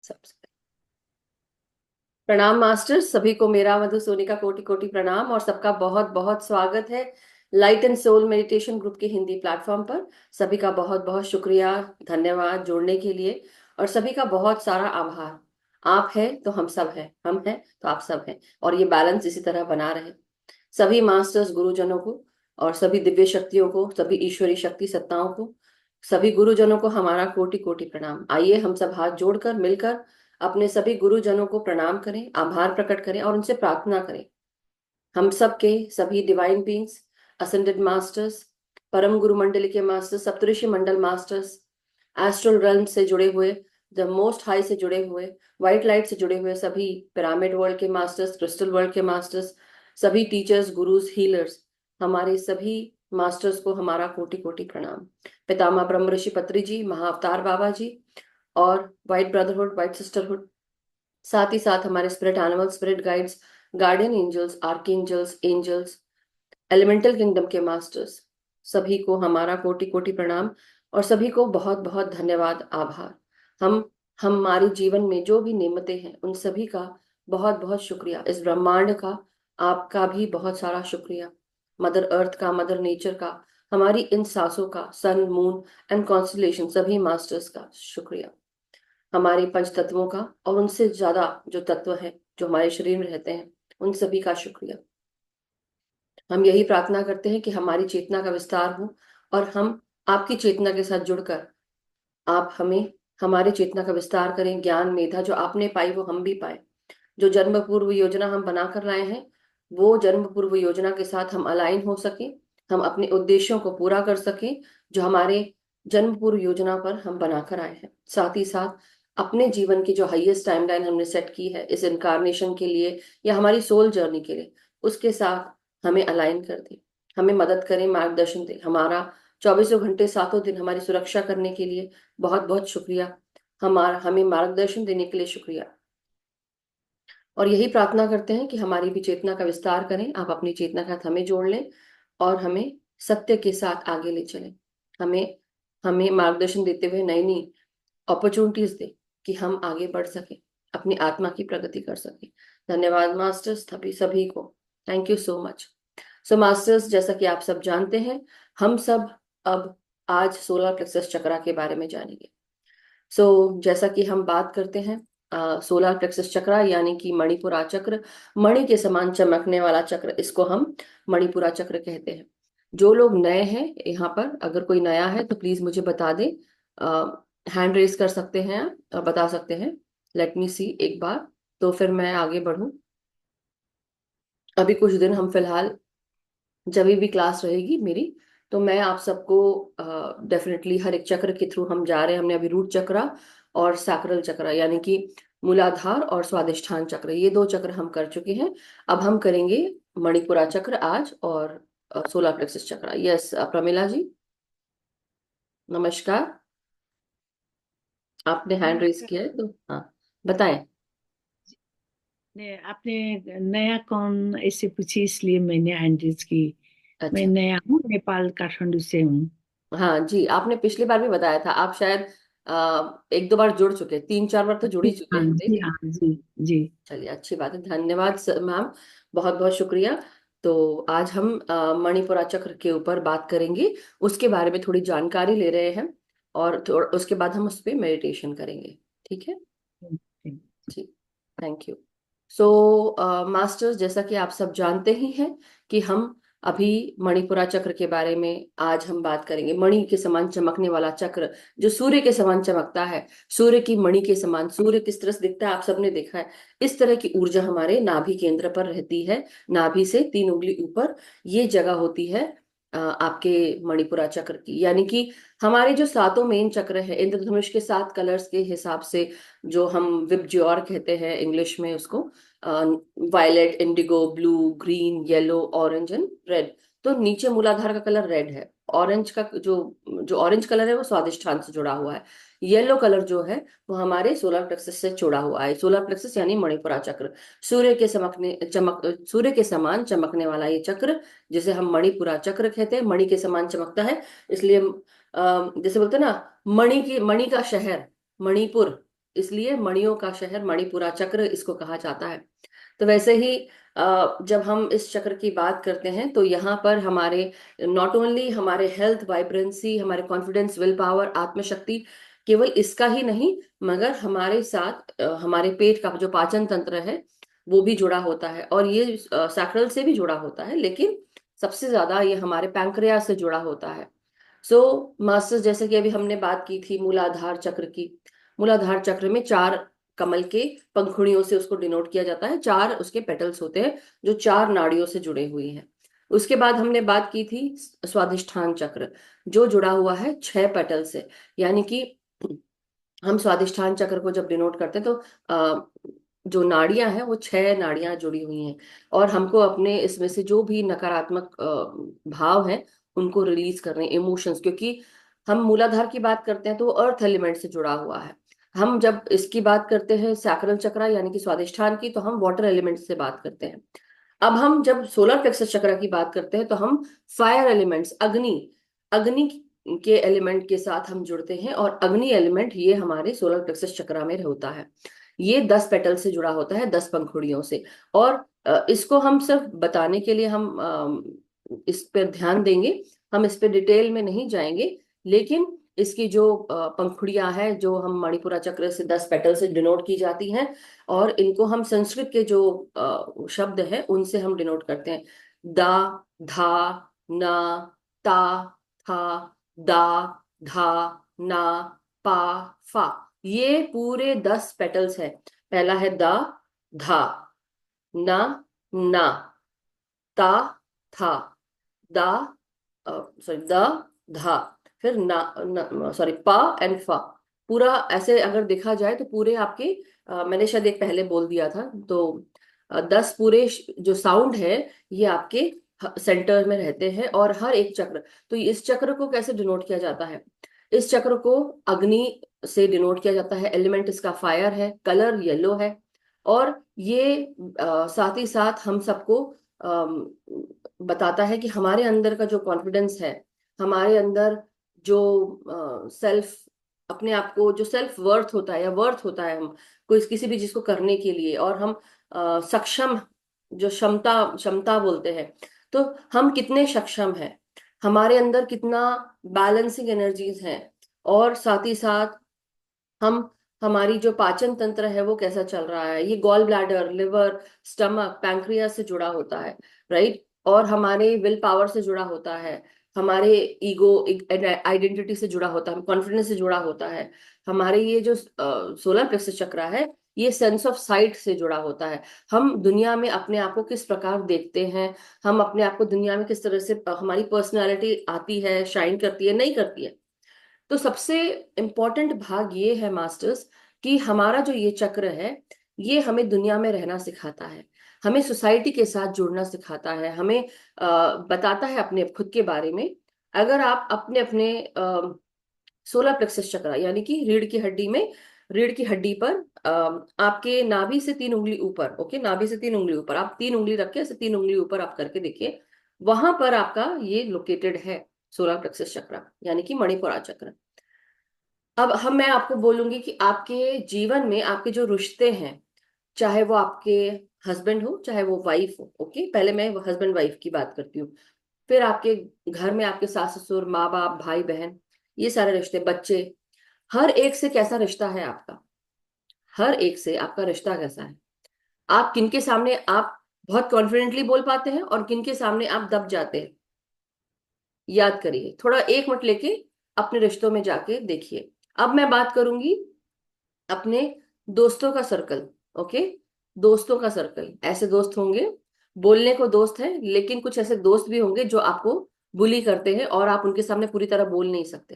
सबसे प्रणाम मास्टर, सभी को मेरा मधु सोनी का कोटि कोटि प्रणाम और सबका बहुत बहुत स्वागत है light and soul meditation group के हिंदी प्लेटफॉर्म पर। सभी का बहुत बहुत शुक्रिया, धन्यवाद जुड़ने के लिए और सभी का बहुत सारा आभार। आप हैं तो हम सब हैं, हम हैं तो आप सब हैं, और ये बैलेंस इसी तरह बना रहे। सभी मास्टर्स गुरुजनों को और सभी दिव्य शक्तियों को, सभी ईश्वरी शक्ति सत्ताओं को, सभी गुरुजनों को हमारा कोटि कोटि प्रणाम। आइए हम सब हाथ जोड़कर मिलकर अपने सभी गुरुजनों को प्रणाम करें, आभार प्रकट करें और उनसे प्रार्थना करें। हम सब के सभी डिवाइन बीइंग्स, असेंडेड मास्टर्स, परम गुरु मंडली के मास्टर्स, सप्तऋषि मंडल मास्टर्स, एस्ट्रल रन से जुड़े हुए, द मोस्ट हाई से जुड़े हुए, व्हाइट लाइट से जुड़े हुए सभी पिरामिड वर्ल्ड के मास्टर्स, क्रिस्टल वर्ल्ड के मास्टर्स, सभी टीचर्स, गुरुज, हीलर्स, हमारे सभी मास्टर्स को हमारा कोटि कोटि प्रणाम। पितामह ब्रह्म ऋषि पत्री जी, महाअवतार बाबा जी और व्हाइट ब्रदरहुड, व्हाइट सिस्टरहुड, साथ ही साथ हमारे spirit animals, spirit guides, guardian angels, archangels, angels, elemental kingdom के मास्टर्स, सभी को हमारा कोटि कोटि प्रणाम और सभी को बहुत बहुत धन्यवाद, आभार। हम हमारे जीवन में जो भी नेमतें हैं उन सभी का बहुत बहुत शुक्रिया। इस ब्रह्मांड का आपका भी बहुत सारा शुक्रिया, मदर अर्थ का, मदर नेचर का, हमारी इन सांसों का, सन, मून एंड कॉन्स्टलेशन, सभी मास्टर्स का शुक्रिया, हमारे पंच तत्वों का और उनसे ज्यादा जो तत्व हैं जो हमारे शरीर में रहते हैं उन सभी का शुक्रिया। हम यही प्रार्थना करते हैं कि हमारी चेतना का विस्तार हो और हम आपकी चेतना के साथ जुड़कर आप हमें हमारी चेतना का विस्तार करें। ज्ञान मेधा जो आपने पाई वो हम भी पाए। जो जन्म पूर्व योजना हम बना कर लाए हैं वो जन्म पूर्व योजना के साथ हम अलाइन हो सके, हम अपने उद्देश्यों को पूरा कर सके जो हमारे जन्म पूर्व योजना पर हम बनाकर आए हैं। साथ ही साथ अपने जीवन की जो हाईएस्ट टाइमलाइन हमने सेट की है इस इनकारनेशन के लिए या हमारी सोल जर्नी के लिए, उसके साथ हमें अलाइन कर दे, हमें मदद करें, मार्गदर्शन दे। हमारा 24 घंटे 7 दिन हमारी सुरक्षा करने के लिए बहुत बहुत शुक्रिया, हमारा हमें मार्गदर्शन देने के लिए शुक्रिया। और यही प्रार्थना करते हैं कि हमारी भी चेतना का विस्तार करें, आप अपनी चेतना के साथ हमें जोड़ लें और हमें सत्य के साथ आगे ले चलें। हमें हमें मार्गदर्शन देते हुए नई नई अपॉर्चुनिटीज दे कि हम आगे बढ़ सकें, अपनी आत्मा की प्रगति कर सकें। धन्यवाद मास्टर्स, सभी सभी को thank you so much. So masters, जैसा कि आप सब जानते हैं, हम सब अब आज सोलर प्लेक्सस चक्रा के बारे में जानेंगे। जैसा कि हम बात करते हैं सोलर प्लेक्सस चक्र यानी कि मणिपुरा चक्र, मणि के समान चमकने वाला चक्र, इसको हम मणिपुरा चक्र कहते हैं। जो लोग नए हैं यहाँ पर, अगर कोई नया है तो प्लीज मुझे बता दे, हैंड रेज कर सकते हैं और बता सकते हैं। लेट मी सी एक बार, तो फिर मैं आगे बढ़ूं। अभी कुछ दिन हम फिलहाल, जब भी क्लास रहेगी मेरी, तो मैं आप सबको डेफिनेटली हर एक चक्र के थ्रू हम जा रहे हैं। हमने अभी रूट चक्र और सैक्रल चक्र यानी कि मूलाधार और स्वादिष्ठान चक्र, ये दो चक्र हम कर चुके हैं। अब हम करेंगे मणिपुरा चक्र आज और सोलर प्लेक्सस चक्र। यस प्रमिला जी, नमस्कार। आपने हैंड रेस नमस्कार। किया है तो हाँ, बताएं। आपने नया कौन ऐसे पूछी, इसलिए मैंने हैंडल्स की। मैं अच्छा, नया हूँ, नेपाल काठमांडू से हूँ। हाँ जी, आपने पिछली बार भी बताया था, आप शायद एक दो बार जुड़ चुके, 3 4 बार तो जुड़ जी ही चुके हाँ, हैं, जी देख। हाँ, जी जी। चलिए, अच्छी बात है, धन्यवाद मैम, बहुत बहुत शुक्रिया। तो आज हम मणिपुरा चक्र के ऊपर बात करेंगे, उसके बारे में थोड़ी जानकारी ले रहे हैं और उसके बाद हम उस पर मेडिटेशन करेंगे। ठीक है जी, थैंक यू। मास्टर्स, जैसा कि आप सब जानते ही हैं कि हम अभी मणिपुरा चक्र के बारे में आज हम बात करेंगे। मणि के समान चमकने वाला चक्र जो सूर्य के समान चमकता है, सूर्य की मणि के समान, सूर्य किस तरह से दिखता है आप सबने देखा है, इस तरह की ऊर्जा हमारे नाभि केंद्र पर रहती है। नाभि से 3 उंगली ऊपर ये जगह होती है आपके मणिपुरा चक्र की। यानी कि हमारे जो सातों मेन चक्र है, इंद्रधनुष के 7 कलर्स के हिसाब से, जो हम विबज्योर कहते हैं इंग्लिश में उसको, violet, indigo, blue, green, yellow, orange and red. तो नीचे मूलाधार का कलर रेड है, ऑरेंज का जो जो ऑरेंज कलर है वो स्वादिष्ठान से जुड़ा हुआ है, येलो कलर जो है वो हमारे सोलर प्लेक्सस से जुड़ा हुआ है। सोलर प्लेक्सस यानी मणिपुरा चक्र, सूर्य के समान चमकने वाला ये चक्र, जिसे हम मणिपुरा चक्र कहते हैं। मणि के समान चमकता है, इसलिए जैसे बोलते हैं ना, मणि का शहर मणिपुर, इसलिए मणियों का शहर मणिपुरा चक्र इसको कहा जाता है। तो वैसे ही जब हम इस चक्र की बात करते हैं तो यहाँ पर हमारे नॉट ओनली हमारे हेल्थ, वाइब्रेंसी, हमारे कॉन्फिडेंस, विल पावर, आत्मशक्ति, केवल इसका ही नहीं, मगर हमारे साथ हमारे पेट का जो पाचन तंत्र है वो भी जुड़ा होता है, और ये सैक्रल से भी जुड़ा होता है, लेकिन सबसे ज्यादा ये हमारे पैंक्रियास से जुड़ा होता है। सो मास्टर्स, जैसे कि अभी हमने बात की थी मूलाधार चक्र की, मूलाधार चक्र में 4 कमल के पंखुड़ियों से उसको डिनोट किया जाता है, 4 उसके पेटल्स होते हैं जो 4 नाड़ियों से जुड़े हुए हैं। उसके बाद हमने बात की थी स्वादिष्ठान चक्र, जो जुड़ा हुआ है 6 पेटल से, यानी कि हम स्वादिष्ठान चक्र को जब डिनोट करते हैं तो जो नाड़ियां हैं वो 6 नाड़ियां जुड़ी हुई हैं, और हमको अपने इसमें से जो भी नकारात्मक भाव हैं उनको रिलीज करने, इमोशंस, क्योंकि हम मूलाधार की बात करते हैं तो वो अर्थ एलिमेंट से जुड़ा हुआ है। हम जब इसकी बात करते हैं सैक्रल चक्र यानी कि स्वादिष्ठान की, तो हम वाटर एलिमेंट से बात करते हैं। अब हम जब सोलर प्लेक्सस चक्र की बात करते हैं तो हम फायर एलिमेंट्स, अग्नि, अग्नि के एलिमेंट के साथ हम जुड़ते हैं, और अग्नि एलिमेंट ये हमारे सोलर प्लेक्सस चक्र में होता है। ये 10 पेटल से जुड़ा होता है, 10 पंखुड़ियों से। और इसको हम सिर्फ बताने के लिए हम इस पर ध्यान देंगे, हम इस पे डिटेल में नहीं जाएंगे, लेकिन इसकी जो पंखुड़ियां हैं जो हम मणिपुरा चक्र से 10 पेटल से डिनोट की जाती हैं, और इनको हम संस्कृत के जो शब्द हैं उनसे हम डिनोट करते हैं। दा, धा, ना, ता, था, दा, धा, ना, पा, फा, ये पूरे 10 पेटल्स हैं। पहला है दा, धा, ना, ना, ता, था, दा, सॉरी, द, धा, फिर ना, सॉरी, पा एंड फा। पूरा ऐसे अगर देखा जाए तो पूरे आपके मैंने शायद एक पहले बोल दिया था, तो 10 पूरे जो साउंड है ये आपके सेंटर में रहते हैं, और हर एक चक्र, तो इस चक्र को कैसे डिनोट किया जाता है? इस चक्र को अग्नि से डिनोट किया जाता है, एलिमेंट इसका फायर है, कलर येलो है, और ये साथ ही साथ हम सबको बताता है कि हमारे अंदर का जो कॉन्फिडेंस है, हमारे अंदर जो सेल्फ, अपने आप को जो सेल्फ वर्थ होता है या वर्थ होता है, हम कोई किसी भी चीज को करने के लिए, और हम सक्षम, जो क्षमता क्षमता बोलते हैं, तो हम कितने सक्षम हैं, हमारे अंदर कितना बैलेंसिंग एनर्जीज हैं, और साथ ही साथ हम, हमारी जो पाचन तंत्र है वो कैसा चल रहा है, ये gallbladder, liver, stomach, pancreas से जुड़ा होता है, राइट, और हमारे विल पावर से जुड़ा होता है, हमारे ईगो आइडेंटिटी से जुड़ा होता है, कॉन्फिडेंस से जुड़ा होता है, हमारे ये जो सोलर प्लेक्सस चक्र है ये सेंस ऑफ साइट से जुड़ा होता है। हम दुनिया में अपने आप को किस प्रकार देखते हैं, हम अपने आप को दुनिया में किस तरह से, हमारी पर्सनालिटी आती है, शाइन करती है, नहीं करती है। तो सबसे इम्पोर्टेंट भाग ये है मास्टर्स, कि हमारा जो ये चक्र है ये हमें दुनिया में रहना सिखाता है, हमें सोसाइटी के साथ जुड़ना सिखाता है, हमें बताता है अपने खुद के बारे में। अगर आप अपने अपने सोलर प्लेक्सस चक्र यानी कि रीढ़ की हड्डी में, रीढ़ की हड्डी पर आपके नाभि से 3 उंगली ऊपर, ओके, नाभि से 3 उंगली ऊपर, आप 3 उंगली रख के ऐसे 3 उंगली ऊपर आप करके देखिए, वहां पर आपका ये लोकेटेड है सोलर प्लेक्सस चक्र यानी कि मणिपुरा चक्र। अब मैं आपको बोलूंगी कि आपके जीवन में आपके जो रिश्ते हैं, चाहे वो आपके हस्बैंड हो चाहे वो वाइफ हो, ओके, पहले मैं हस्बैंड वाइफ की बात करती हूँ, फिर आपके घर में आपके सास ससुर, माँ बाप, भाई बहन, ये सारे रिश्ते, बच्चे, हर एक से कैसा रिश्ता है आपका, हर एक से आपका रिश्ता कैसा है, आप किनके सामने आप बहुत कॉन्फिडेंटली बोल पाते हैं और किनके सामने आप दब जाते हैं। याद करिए, थोड़ा 1 मिनट लेके अपने रिश्तों में जाके देखिए। अब मैं बात करूंगी अपने दोस्तों का सर्कल, ओके, दोस्तों का सर्कल, ऐसे दोस्त होंगे, बोलने को दोस्त है, लेकिन कुछ ऐसे दोस्त भी होंगे जो आपको बुली करते हैं और आप उनके सामने पूरी तरह बोल नहीं सकते,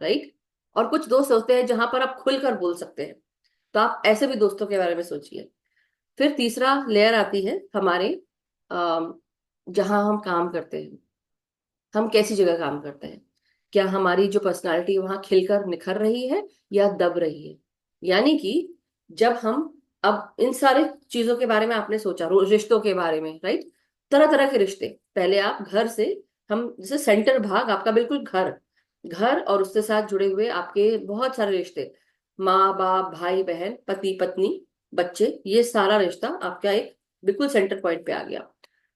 राइट, और कुछ दोस्त होते हैं जहां पर आप खुलकर बोल सकते हैं। तो आप ऐसे भी दोस्तों के बारे में सोचिए। फिर तीसरा लेयर आती है हमारे, जहां हम काम करते हैं, हम कैसी जगह काम करते हैं, क्या हमारी जो पर्सनालिटी वहां खिलकर निखर रही है या दब रही है। यानी कि जब हम, अब इन सारे चीजों के बारे में आपने सोचा, रिश्तों के बारे में, राइट, तरह तरह के रिश्ते, पहले आप घर से, हम जैसे सेंटर भाग आपका बिल्कुल घर, घर और उसके साथ जुड़े हुए आपके बहुत सारे रिश्ते, माँ बाप, भाई बहन, पति पत्नी, बच्चे, ये सारा रिश्ता आपका एक बिल्कुल सेंटर पॉइंट पे आ गया।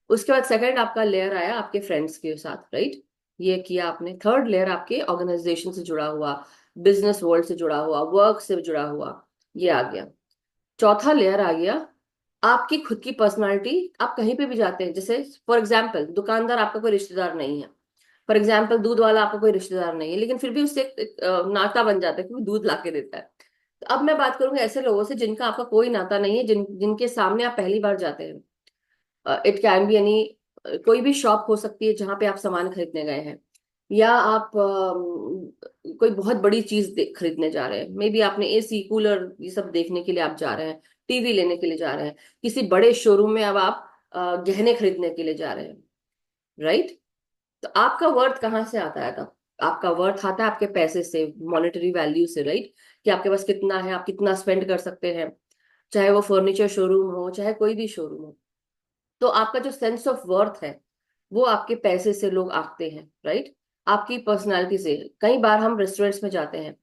उसके बाद सेकंड आपका लेयर आया आपके फ्रेंड्स के साथ, राइट? ये किया आपने। थर्ड लेयर आपके ऑर्गेनाइजेशन से जुड़ा हुआ, बिजनेस वर्ल्ड से जुड़ा हुआ, वर्क से जुड़ा हुआ, ये आ गया। चौथा लेयर आ गया आपकी खुद की पर्सनालिटी। आप कहीं पे भी जाते हैं, जैसे फॉर एग्जाम्पल दुकानदार आपका कोई रिश्तेदार नहीं है, फॉर एग्जाम्पल दूध वाला आपका कोई रिश्तेदार नहीं है, लेकिन फिर भी उससे एक नाता बन जाता है क्योंकि दूध ला के देता है। तो अब मैं बात करूंगी ऐसे लोगों से जिनका आपका कोई नाता नहीं है, जिनके सामने आप पहली बार जाते हैं। इट कैन बी एनी, कोई भी शॉप हो सकती है जहां पे आप सामान खरीदने गए हैं, या आप कोई बहुत बड़ी चीज खरीदने जा रहे हैं। मे बी आपने एसी कूलर ये सब देखने के लिए आप जा रहे हैं, टीवी लेने के लिए जा रहे हैं, किसी बड़े शोरूम में अब आप गहने खरीदने के लिए जा रहे हैं, राइट? तो आपका वर्थ कहाँ से आता है तब? आपका वर्थ आता है आपके पैसे से, मॉनेटरी वैल्यू से, राइट? कि आपके पास कितना है, आप कितना स्पेंड कर सकते हैं, चाहे वो फर्नीचर शोरूम हो, चाहे कोई भी शोरूम हो। तो आपका जो सेंस ऑफ वर्थ है वो आपके पैसे से लोग आंकते हैं, राइट? आपकी पर्सनालिटी से। कई बार हम रेस्टोरेंट्स में जाते हैं,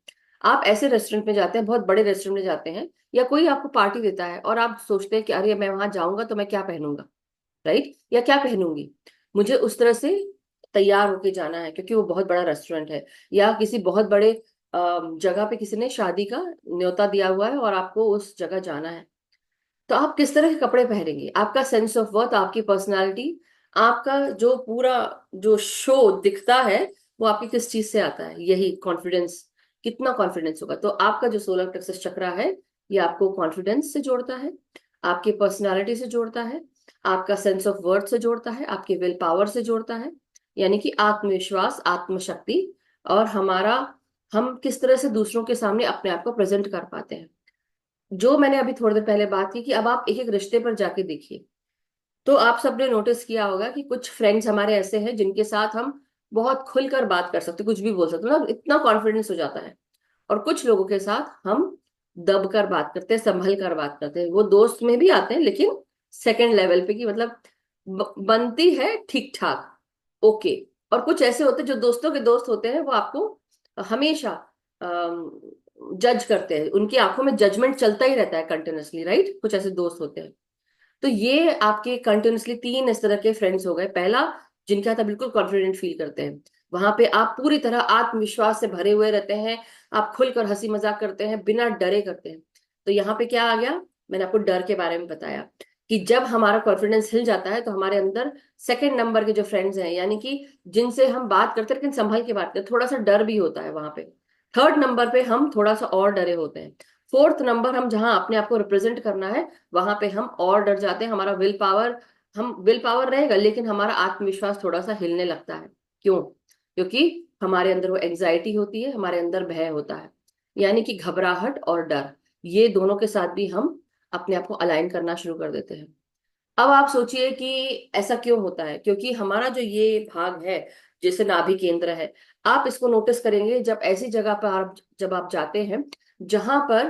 आप ऐसे रेस्टोरेंट में जाते हैं, बहुत बड़े रेस्टोरेंट में जाते हैं, या कोई आपको पार्टी देता है और आप सोचते हैं कि अरे मैं वहां जाऊंगा तो मैं क्या पहनूंगा, राइट? या क्या पहनूंगी, मुझे उस तरह से तैयार होके जाना है क्योंकि वो बहुत बड़ा रेस्टोरेंट है, या किसी बहुत बड़े जगह पे किसी ने शादी का न्योता दिया हुआ है और आपको उस जगह जाना है। तो आप किस तरह के कपड़े पहनेंगे, आपका सेंस ऑफ वर्थ, आपकी पर्सनालिटी, आपका जो पूरा जो शो दिखता है वो आपकी किस चीज से आता है, यही कॉन्फिडेंस। कितना कॉन्फिडेंस होगा, तो आपका जो सोलर प्लेक्सस चक्रा है ये आपको कॉन्फिडेंस से जोड़ता है, आपकी पर्सनालिटी से जोड़ता है, आपका सेंस ऑफ वर्थ से जोड़ता है, आपके विल पावर से जोड़ता है, यानी कि आत्मविश्वास, आत्मशक्ति, और हमारा, हम किस तरह से दूसरों के सामने अपने आप को प्रेजेंट कर पाते हैं। जो मैंने अभी थोड़ी देर पहले बात की कि अब आप एक एक रिश्ते पर जाके देखिए, तो आप सबने नोटिस किया होगा कि कुछ फ्रेंड्स हमारे ऐसे हैं जिनके साथ हम बहुत खुलकर बात कर सकते, कुछ भी बोल सकते, ना इतना कॉन्फिडेंस हो जाता है। और कुछ लोगों के साथ हम दब कर बात करते हैं, संभल कर बात करते हैं, वो दोस्त में भी आते हैं लेकिन सेकंड लेवल पे, कि मतलब बनती है ठीक ठाक, ओके। और कुछ ऐसे होते हैं जो दोस्तों के दोस्त होते हैं, वो आपको हमेशा जज करते हैं, उनकी आंखों में जजमेंट चलता ही रहता है कंटिन्यूअसली, राइट? कुछ ऐसे दोस्त होते हैं। तो ये आपके कंटिन्यूअसली तीन इस तरह के फ्रेंड्स हो गए। पहला, जिनके साथ आप बिल्कुल कॉन्फिडेंट फील करते हैं, वहां पे आप पूरी तरह आत्मविश्वास से भरे हुए रहते हैं, आप खुलकर हंसी मजाक करते हैं, बिना डरे करते हैं। तो यहाँ पे क्या आ गया, मैंने आपको डर के बारे में बताया कि जब हमारा कॉन्फिडेंस हिल जाता है तो हमारे अंदर सेकंड नंबर के जो फ्रेंड्स हैं, यानी कि जिनसे हम बात करते हैं लेकिन संभल के बात करते हैं, थोड़ा सा डर भी होता है वहां पे। थर्ड नंबर पे हम थोड़ा सा और डरे होते हैं। फोर्थ नंबर, हम जहां अपने आप को रिप्रेजेंट करना है वहां पे हम और डर जाते हैं। हमारा विल पावर, हम विल पावर रहेगा लेकिन हमारा आत्मविश्वास थोड़ा सा हिलने लगता है। क्यों? क्योंकि हमारे अंदर वो एंजाइटी होती है, हमारे अंदर भय होता है, यानी कि घबराहट और डर, ये दोनों के साथ भी हम अपने आप को अलाइन करना शुरू कर देते हैं। अब आप सोचिए कि ऐसा क्यों होता है, क्योंकि हमारा जो ये भाग है, जैसे नाभि केंद्र है, आप इसको नोटिस करेंगे जब ऐसी जगह पर आप, जब आप जाते हैं जहां पर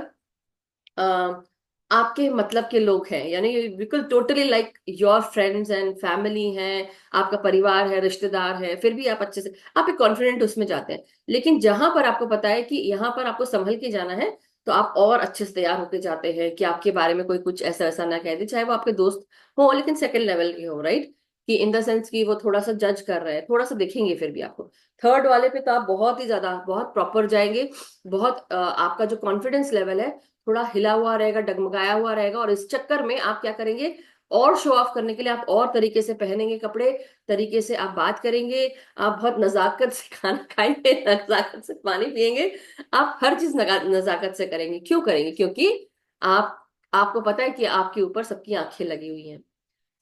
अ, आपके मतलब के लोग हैं, यानी बिल्कुल totally like your friends and family हैं, आपका परिवार है, रिश्तेदार है, फिर भी आप अच्छे से, आप एक कॉन्फिडेंट उसमें जाते हैं। लेकिन जहां पर आपको पता है कि यहाँ पर आपको संभल के जाना है, तो आप और अच्छे से तैयार होके जाते हैं कि आपके बारे में कोई कुछ ऐसा ऐसा ना कह दे, चाहे वो आपके दोस्त हो लेकिन सेकंड लेवल के हो, राइट? कि इन द सेंस कि वो थोड़ा सा जज कर रहे हैं, थोड़ा सा देखेंगे फिर भी आपको। थर्ड वाले पे तो आप बहुत ही ज्यादा, बहुत प्रॉपर जाएंगे, बहुत आपका जो कॉन्फिडेंस लेवल है थोड़ा हिला हुआ रहेगा, डगमगाया हुआ रहेगा, और इस चक्कर में आप क्या करेंगे, और शो ऑफ करने के लिए आप और तरीके से पहनेंगे कपड़े, तरीके से आप बात करेंगे, आप बहुत नजाकत से खाना खाएंगे, नजाकत से पानी पिएंगे, आप हर चीज नजाकत से करेंगे। क्यों करेंगे? क्योंकि आप, आपको पता है कि आपके ऊपर सबकी आंखें लगी हुई हैं।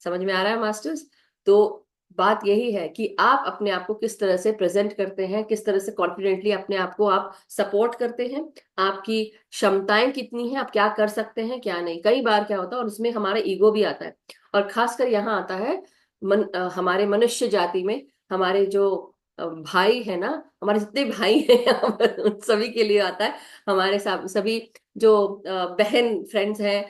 समझ में आ रहा है मास्टर्स? तो बात यही है कि आप अपने आप को किस तरह से प्रेजेंट करते हैं, किस तरह से कॉन्फिडेंटली अपने आप को आप सपोर्ट करते हैं, आपकी क्षमताएं कितनी हैं, आप क्या कर सकते हैं क्या नहीं। कई बार क्या होता है, और उसमें हमारा ईगो भी आता है, और खासकर यहाँ आता है हमारे मनुष्य जाति में, हमारे जो भाई है ना, हमारे जितने भाई हैं यहाँ पर, उन सभी के लिए आता है। हमारे सभी जो बहन फ्रेंड्स हैं,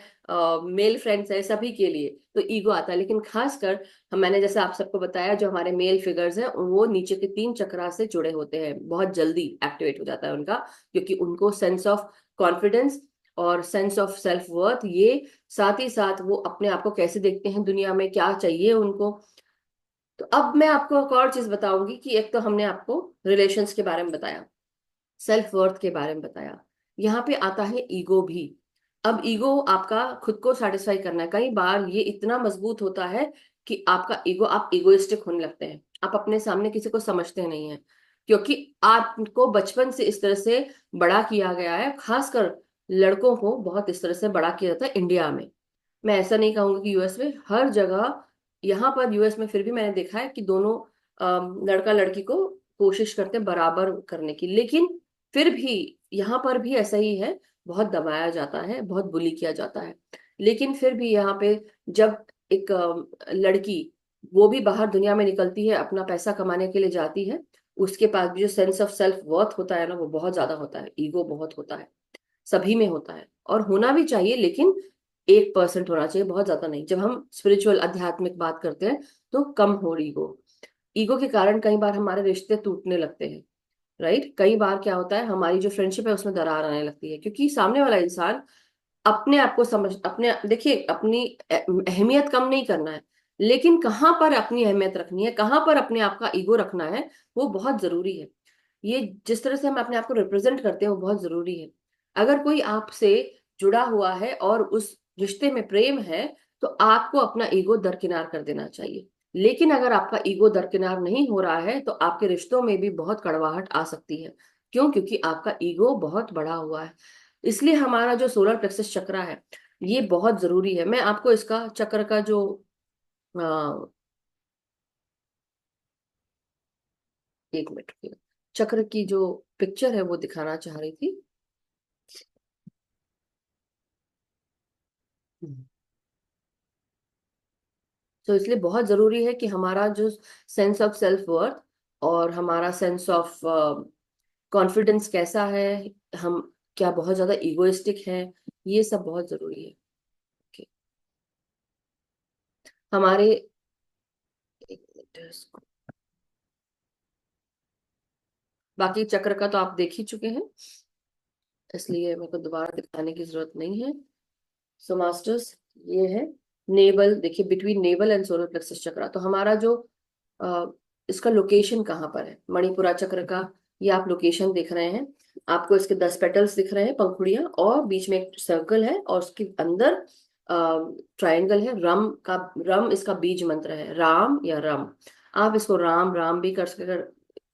मेल फ्रेंड्स है, सभी के लिए तो ईगो आता है। लेकिन खासकर मैंने जैसे आप सबको बताया, जो हमारे मेल फिगर्स हैं वो नीचे के तीन चक्रा से जुड़े होते हैं, बहुत जल्दी एक्टिवेट हो जाता है उनका, क्योंकि उनको सेंस ऑफ कॉन्फिडेंस और सेंस ऑफ सेल्फ वर्थ, ये साथ ही साथ वो अपने आप को कैसे देखते हैं दुनिया में, क्या चाहिए उनको। तो अब मैं आपको एक और चीज बताऊंगी कि एक तो हमने आपको रिलेशंस के बारे में बताया, सेल्फ वर्थ के बारे में बताया, यहाँ पे आता है ईगो भी। अब ईगो आपका खुद को सेटिस्फाई करना है, कई बार ये इतना मजबूत होता है कि आपका ईगो, आप इगोइस्टिक होने लगते हैं, आप अपने सामने किसी को समझते नहीं है, क्योंकि आपको बचपन से इस तरह से बड़ा किया गया है, खासकर लड़कों को बहुत इस तरह से बड़ा किया जाता है इंडिया में। मैं ऐसा नहीं कहूंगी कि यूएस में, हर जगह, यहाँ पर यूएस में फिर भी मैंने देखा है कि दोनों लड़का लड़की को कोशिश करते हैं बराबर करने की, लेकिन फिर भी यहाँ पर भी ऐसा ही है, बहुत दबाया जाता है, बहुत बुली किया जाता है। लेकिन फिर भी यहाँ पे जब एक लड़की, वो भी बाहर दुनिया में निकलती है, अपना पैसा कमाने के लिए जाती है, उसके पास भी जो सेंस ऑफ सेल्फ वर्थ होता है ना, वो बहुत ज्यादा होता है, ईगो बहुत होता है, सभी में होता है और होना भी चाहिए, लेकिन 1% होना चाहिए, बहुत ज्यादा नहीं। जब हम स्पिरिचुअल आध्यात्मिक बात करते हैं तो कम हो ईगो। ईगो के कारण कई बार हमारे रिश्ते टूटने लगते हैं, राइट। कई बार क्या होता है, हमारी जो फ्रेंडशिप है उसमें दरार आने लगती है, क्योंकि सामने वाला इंसान अपने आप को समझ, अपने, देखिए, अपनी अहमियत कम नहीं करना है, लेकिन कहाँ पर अपनी अहमियत रखनी है, कहाँ पर अपने आप का ईगो रखना है, वो बहुत जरूरी है। ये जिस तरह से हम अपने आप को रिप्रेजेंट करते हैं वो बहुत जरूरी है। अगर कोई आपसे जुड़ा हुआ है और उस रिश्ते में प्रेम है, तो आपको अपना ईगो दरकिनार कर देना चाहिए। लेकिन अगर आपका ईगो दरकिनार नहीं हो रहा है तो आपके रिश्तों में भी बहुत कड़वाहट आ सकती है। क्यों? क्योंकि आपका ईगो बहुत बढ़ा हुआ है। इसलिए हमारा जो सोलर प्लेक्सस चक्र है, ये बहुत जरूरी है। मैं आपको इसका चक्र का जो अ, एक मिनट रुकिए, चक्र की जो पिक्चर है वो दिखाना चाह रही थी। तो इसलिए बहुत जरूरी है कि हमारा जो सेंस ऑफ सेल्फ वर्थ और हमारा सेंस ऑफ कॉन्फिडेंस कैसा है, हम क्या बहुत ज्यादा इगोइस्टिक है, ये सब बहुत जरूरी है। Okay. हमारे, एक मिनट इसको, बाकी चक्र का तो आप देख ही चुके हैं, इसलिए मेरे को दोबारा दिखाने की जरूरत नहीं है। सो मास्टर्स, ये है नेवल, देखिए between naval and solar plexus चक्र। तो हमारा जो अ, इसका लोकेशन कहाँ पर है, मणिपुरा चक्र का, ये आप लोकेशन देख रहे हैं, आपको इसके 10 पेटल्स दिख रहे हैं, पंखुड़ियां, और बीच में एक सर्कल है और उसके अंदर ट्रायंगल है, रम का, रम इसका बीज मंत्र है, राम या रम। आप इसको राम राम भी कर सकते,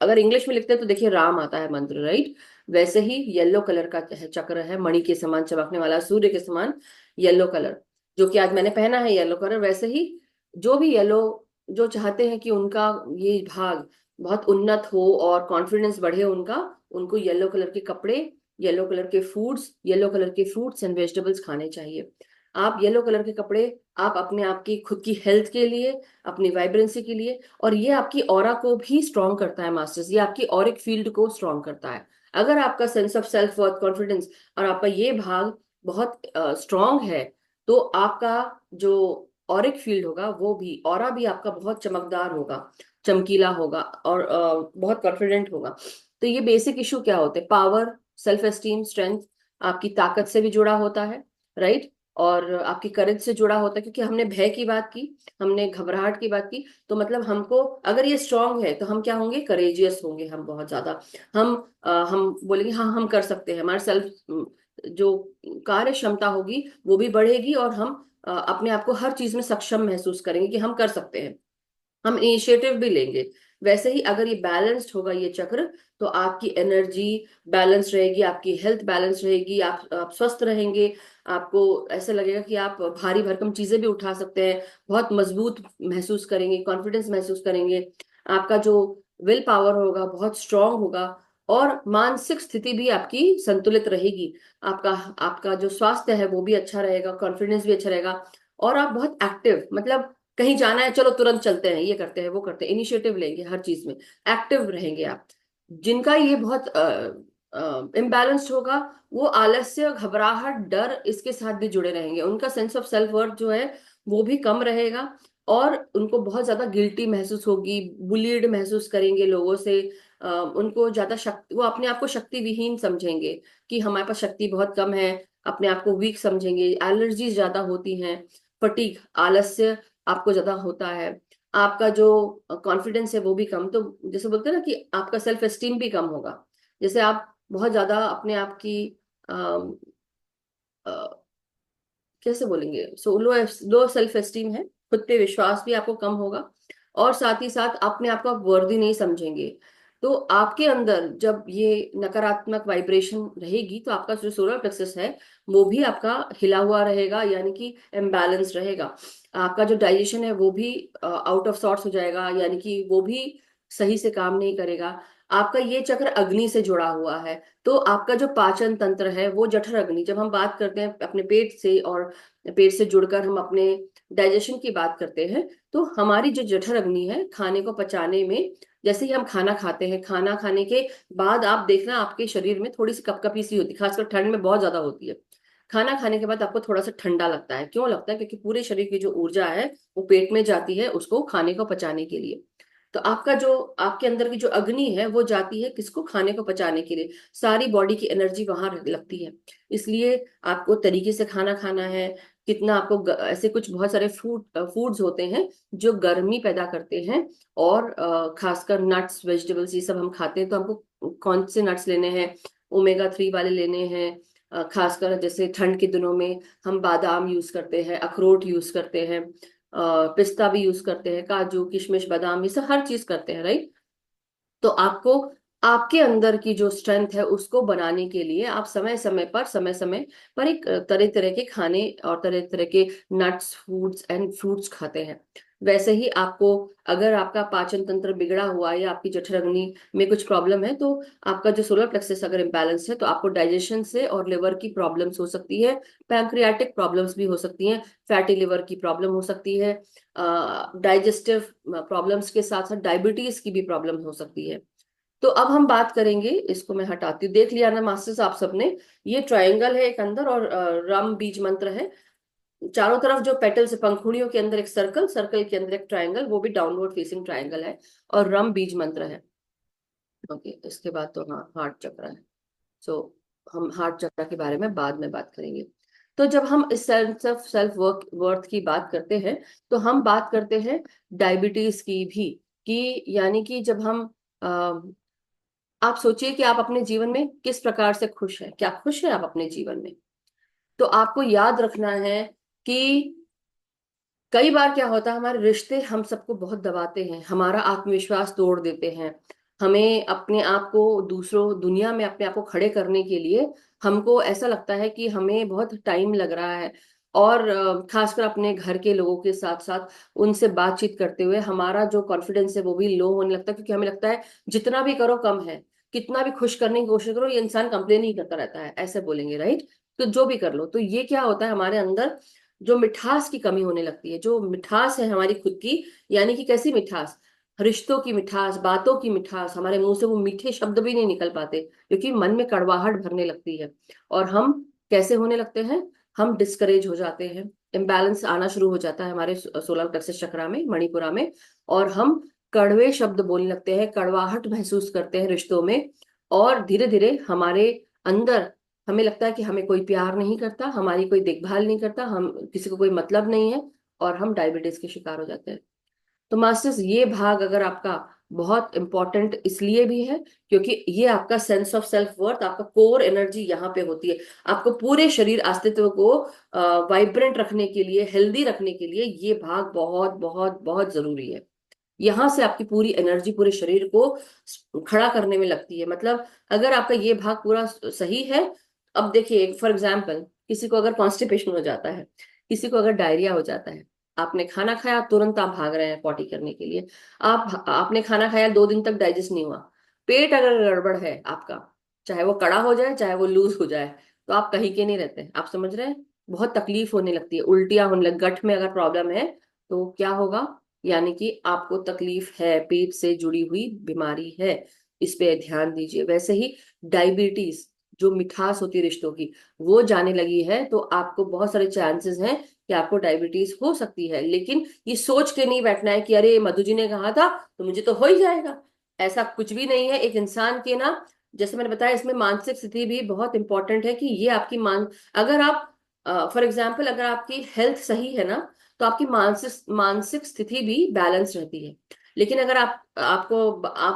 अगर इंग्लिश में लिखते हैं तो देखिए राम आता है मंत्र, राइट। वैसे ही येलो कलर का चक्र है, मणि के समान चमकने वाला, सूर्य के समान येलो कलर, जो कि आज मैंने पहना है येलो कलर। वैसे ही जो भी येलो, जो चाहते हैं कि उनका ये भाग बहुत उन्नत हो और कॉन्फिडेंस बढ़े उनका, उनको येलो कलर के कपड़े, येलो कलर के फूड्स, येलो कलर के फ्रूट्स एंड वेजिटेबल्स खाने चाहिए। आप येलो कलर के कपड़े, आप अपने आप की खुद की हेल्थ के लिए, अपनी वाइब्रेंसी के लिए, और ये आपकी ऑरा को भी स्ट्रॉन्ग करता है मास्टर्स, ये आपकी ऑरिक फील्ड को स्ट्रॉन्ग करता है। अगर आपका sense of self worth, confidence और आपका ये भाग बहुत स्ट्रॉन्ग है, तो आपका जो ऑरिक फील्ड होगा, वो भी, ऑरा भी आपका बहुत चमकदार होगा, चमकीला होगा, और बहुत कॉन्फिडेंट होगा। तो ये बेसिक इशू क्या होते हैं, पावर, सेल्फ एस्टीम, स्ट्रेंथ, आपकी ताकत से भी जुड़ा होता है, राइट, और आपकी करेज से जुड़ा होता है, क्योंकि हमने भय की बात की, हमने घबराहट की बात की, तो मतलब हमको अगर ये स्ट्रांग है तो हम क्या होंगे, करेजियस होंगे, हम बहुत ज्यादा, हम बोलेंगे हाँ हम कर सकते हैं, हमारे सेल्फ जो कार्य क्षमता होगी वो भी बढ़ेगी, और हम अपने आप को हर चीज में सक्षम महसूस करेंगे कि हम कर सकते हैं, हम इनिशिएटिव भी लेंगे। वैसे ही अगर ये बैलेंस्ड होगा ये चक्र, तो आपकी एनर्जी बैलेंस रहेगी, आपकी हेल्थ बैलेंस रहेगी, आप स्वस्थ रहेंगे, आपको ऐसा लगेगा कि आप भारी भरकम चीजें भी उठा सकते हैं, बहुत मजबूत महसूस करेंगे, कॉन्फिडेंस महसूस करेंगे, आपका जो विल पावर होगा बहुत स्ट्रांग होगा, और मानसिक स्थिति भी आपकी संतुलित रहेगी, आपका आपका जो स्वास्थ्य है वो भी अच्छा रहेगा, कॉन्फिडेंस भी अच्छा रहेगा, और आप बहुत एक्टिव, मतलब कहीं जाना है चलो तुरंत चलते हैं, ये करते हैं वो करते हैं, इनिशिएटिव लेंगे, हर चीज में एक्टिव रहेंगे आप। जिनका ये बहुत इम्बैलेंस्ड होगा, वो आलस्य, घबराहट, डर, इसके साथ भी जुड़े रहेंगे, उनका सेंस ऑफ सेल्फ वर्थ जो है वो भी कम रहेगा, और उनको बहुत ज्यादा गिल्टी महसूस होगी, बुलीड महसूस करेंगे लोगों से। उनको ज्यादा शक्ति, वो अपने आप को शक्ति विहीन समझेंगे कि हमारे पास शक्ति बहुत कम है, अपने आप को वीक समझेंगे। एलर्जीज ज्यादा होती हैं, फटीग, आलस्य आपको ज्यादा होता है, आपका जो कॉन्फिडेंस है वो भी कम। तो जैसे बोलते हैं ना कि आपका सेल्फ एस्टीम भी कम होगा। जैसे आप बहुत ज्यादा अपने आप की अम, अ, कैसे बोलेंगे, सो लो लो सेल्फ एस्टीम है, खुद पे विश्वास भी आपको कम होगा, और साथ ही साथ अपने आप को आप वर्दी नहीं समझेंगे। तो आपके अंदर जब ये नकारात्मक वाइब्रेशन रहेगी तो आपका जो सोलर प्लेक्सस है वो भी आपका हिला हुआ रहेगा, यानी कि इम्बैलेंस रहेगा। आपका जो डाइजेशन है वो भी आउट ऑफ सॉर्ट्स हो जाएगा, यानी कि वो भी सही से काम नहीं करेगा। आपका ये चक्र अग्नि से जुड़ा हुआ है, तो आपका जो पाचन तंत्र है वो जठर अग्नि, जब हम बात करते हैं अपने पेट से और पेट से जुड़कर हम अपने डाइजेशन की बात करते हैं, तो हमारी जो जठर अग्नि है खाने को पचाने में, जैसे ही हम खाना खाते हैं, खाना खाने के बाद आप देखना आपके शरीर में थोड़ी सी कपकपी सी होती है, खासकर ठंड में बहुत ज्यादा होती है। खाना खाने के बाद आपको थोड़ा सा ठंडा लगता है, क्यों लगता है? क्योंकि पूरे शरीर की जो ऊर्जा है वो पेट में जाती है उसको खाने को पचाने के लिए। तो आपका जो, आपके अंदर की जो अग्नि है वो जाती है किसको? खाने को पचाने के लिए। सारी बॉडी की एनर्जी वहां लगती है। इसलिए आपको तरीके से खाना खाना है। कितना आपको ऐसे कुछ बहुत सारे फूड्स होते हैं जो गर्मी पैदा करते हैं, और खासकर नट्स, वेजिटेबल्स, ये सब हम खाते हैं, तो हमको कौन से नट्स लेने हैं? ओमेगा 3 वाले लेने हैं। खासकर जैसे ठंड के दिनों में हम बादाम यूज करते हैं, अखरोट यूज करते हैं, पिस्ता भी यूज करते हैं, काजू किशमिश बादाम, ये सब हर चीज करते हैं, राइट? तो आपको आपके अंदर की जो स्ट्रेंथ है उसको बनाने के लिए आप समय समय पर एक तरह तरह के खाने और तरह तरह के नट्स, फूड्स एंड फ्रूट्स खाते हैं। वैसे ही आपको, अगर आपका पाचन तंत्र बिगड़ा हुआ है या आपकी जठराग्नि में कुछ प्रॉब्लम है, तो आपका जो सोलर प्लेक्सस अगर इम्बैलेंस है तो आपको डाइजेशन से और लिवर की प्रॉब्लम्स हो सकती है, पैंक्रियाटिक प्रॉब्लम्स भी हो सकती हैं, फैटी लिवर की प्रॉब्लम हो सकती है, डाइजेस्टिव प्रॉब्लम्स के साथ साथ डायबिटीज की भी प्रॉब्लम हो सकती है। तो अब हम बात करेंगे, इसको मैं हटाती हूँ, देख लिया ना मास्टर्स आप सबने? ये ट्रायंगल है एक अंदर, और रम बीज मंत्र है। चारों तरफ जो पेटल्स है, पंखुड़ियों के अंदर एक सर्कल, सर्कल के अंदर एक ट्रायंगल, वो भी डाउनवर्ड फेसिंग ट्रायंगल है, और रम बीज मंत्र है। ओके, इसके बाद तो हाँ, हार्ट चक्र है। सो हम हार्ट चक्र के बारे में बाद में बात करेंगे। तो जब हम इस sense of self work worth की बात करते हैं, तो हम बात करते हैं डायबिटीज की भी, कि यानी कि जब हम आप सोचिए कि आप अपने जीवन में किस प्रकार से खुश हैं, क्या खुश हैं आप अपने जीवन में? तो आपको याद रखना है कि कई बार क्या होता है, हमारे रिश्ते हम सबको बहुत दबाते हैं, हमारा आत्मविश्वास तोड़ देते हैं। हमें अपने आप को दूसरों दुनिया में अपने आप को खड़े करने के लिए हमको ऐसा लगता है कि हमें बहुत टाइम लग रहा है, और खासकर अपने घर के लोगों के साथ साथ उनसे बातचीत करते हुए हमारा जो कॉन्फिडेंस है वो भी लो होने लगता है, क्योंकि हमें लगता है जितना भी करो कम है, कितना भी खुश करने की कोशिश करो ये इंसान कंप्लेन ही करता रहता है, ऐसे बोलेंगे, राइट? तो जो भी कर लो, तो ये क्या होता है, हमारे अंदर जो मिठास की कमी होने लगती है, जो मिठास है हमारी खुद की, यानी कि कैसी मिठास? रिश्तों की मिठास, बातों की मिठास, हमारे मुंह से वो मीठे शब्द भी नहीं निकल पाते, क्योंकि मन में कड़वाहट भरने लगती है। और हम कैसे होने लगते हैं? हम डिस्करेज हो जाते हैं, इम्बैलेंस आना शुरू हो जाता है हमारे सोलर प्लेक्सस चक्रा में, मणिपुरा में, और हम कड़वे शब्द बोलने लगते हैं, कड़वाहट महसूस करते हैं रिश्तों में, और धीरे धीरे हमारे अंदर हमें लगता है कि हमें कोई प्यार नहीं करता, हमारी कोई देखभाल नहीं करता, हम किसी को कोई मतलब नहीं है, और हम डायबिटीज के शिकार हो जाते हैं। तो मास्टर्स, ये भाग अगर आपका बहुत इंपॉर्टेंट इसलिए भी है क्योंकि ये आपका सेंस ऑफ सेल्फ वर्थ, आपका कोर एनर्जी यहाँ पे होती है। आपको पूरे शरीर अस्तित्व को वाइब्रेंट रखने के लिए, हेल्दी रखने के लिए ये भाग बहुत बहुत बहुत जरूरी है। यहाँ से आपकी पूरी एनर्जी पूरे शरीर को खड़ा करने में लगती है। मतलब अगर आपका ये भाग पूरा सही है, अब देखिए फॉर एग्जाम्पल, किसी को अगर कॉन्स्टिपेशन हो जाता है, किसी को अगर डायरिया हो जाता है, आपने खाना खाया तुरंत आप भाग रहे हैं पॉटी करने के लिए, आपने खाना खाया 2 दिन तक डाइजेस्ट नहीं हुआ, पेट अगर गड़बड़ है आपका, चाहे वो कड़ा हो जाए चाहे वो लूज हो जाए, तो आप कहीं के नहीं रहते, आप समझ रहे हैं? बहुत तकलीफ होने लगती है, उल्टियां होने लग, गट में अगर प्रॉब्लम है तो क्या होगा? यानी कि आपको तकलीफ है, पेट से जुड़ी हुई बीमारी है, इस पे ध्यान दीजिए। वैसे ही डायबिटीज, जो मिठास होती है रिश्तों की, वो जाने लगी है, तो आपको बहुत सारे चांसेस हैं कि आपको डायबिटीज हो सकती है। लेकिन ये सोच के नहीं बैठना है कि अरे मधु जी ने कहा था तो मुझे तो हो ही जाएगा। ऐसा कुछ भी नहीं है। एक इंसान के ना, जैसे मैंने बताया, इसमें मानसिक स्थिति भी बहुत इंपॉर्टेंट है कि ये आपकी अगर आप फॉर एग्जाम्पल अगर आपकी हेल्थ सही है ना, तो आपकी मानसिक मानसिक स्थिति भी बैलेंस रहती है। लेकिन अगर आप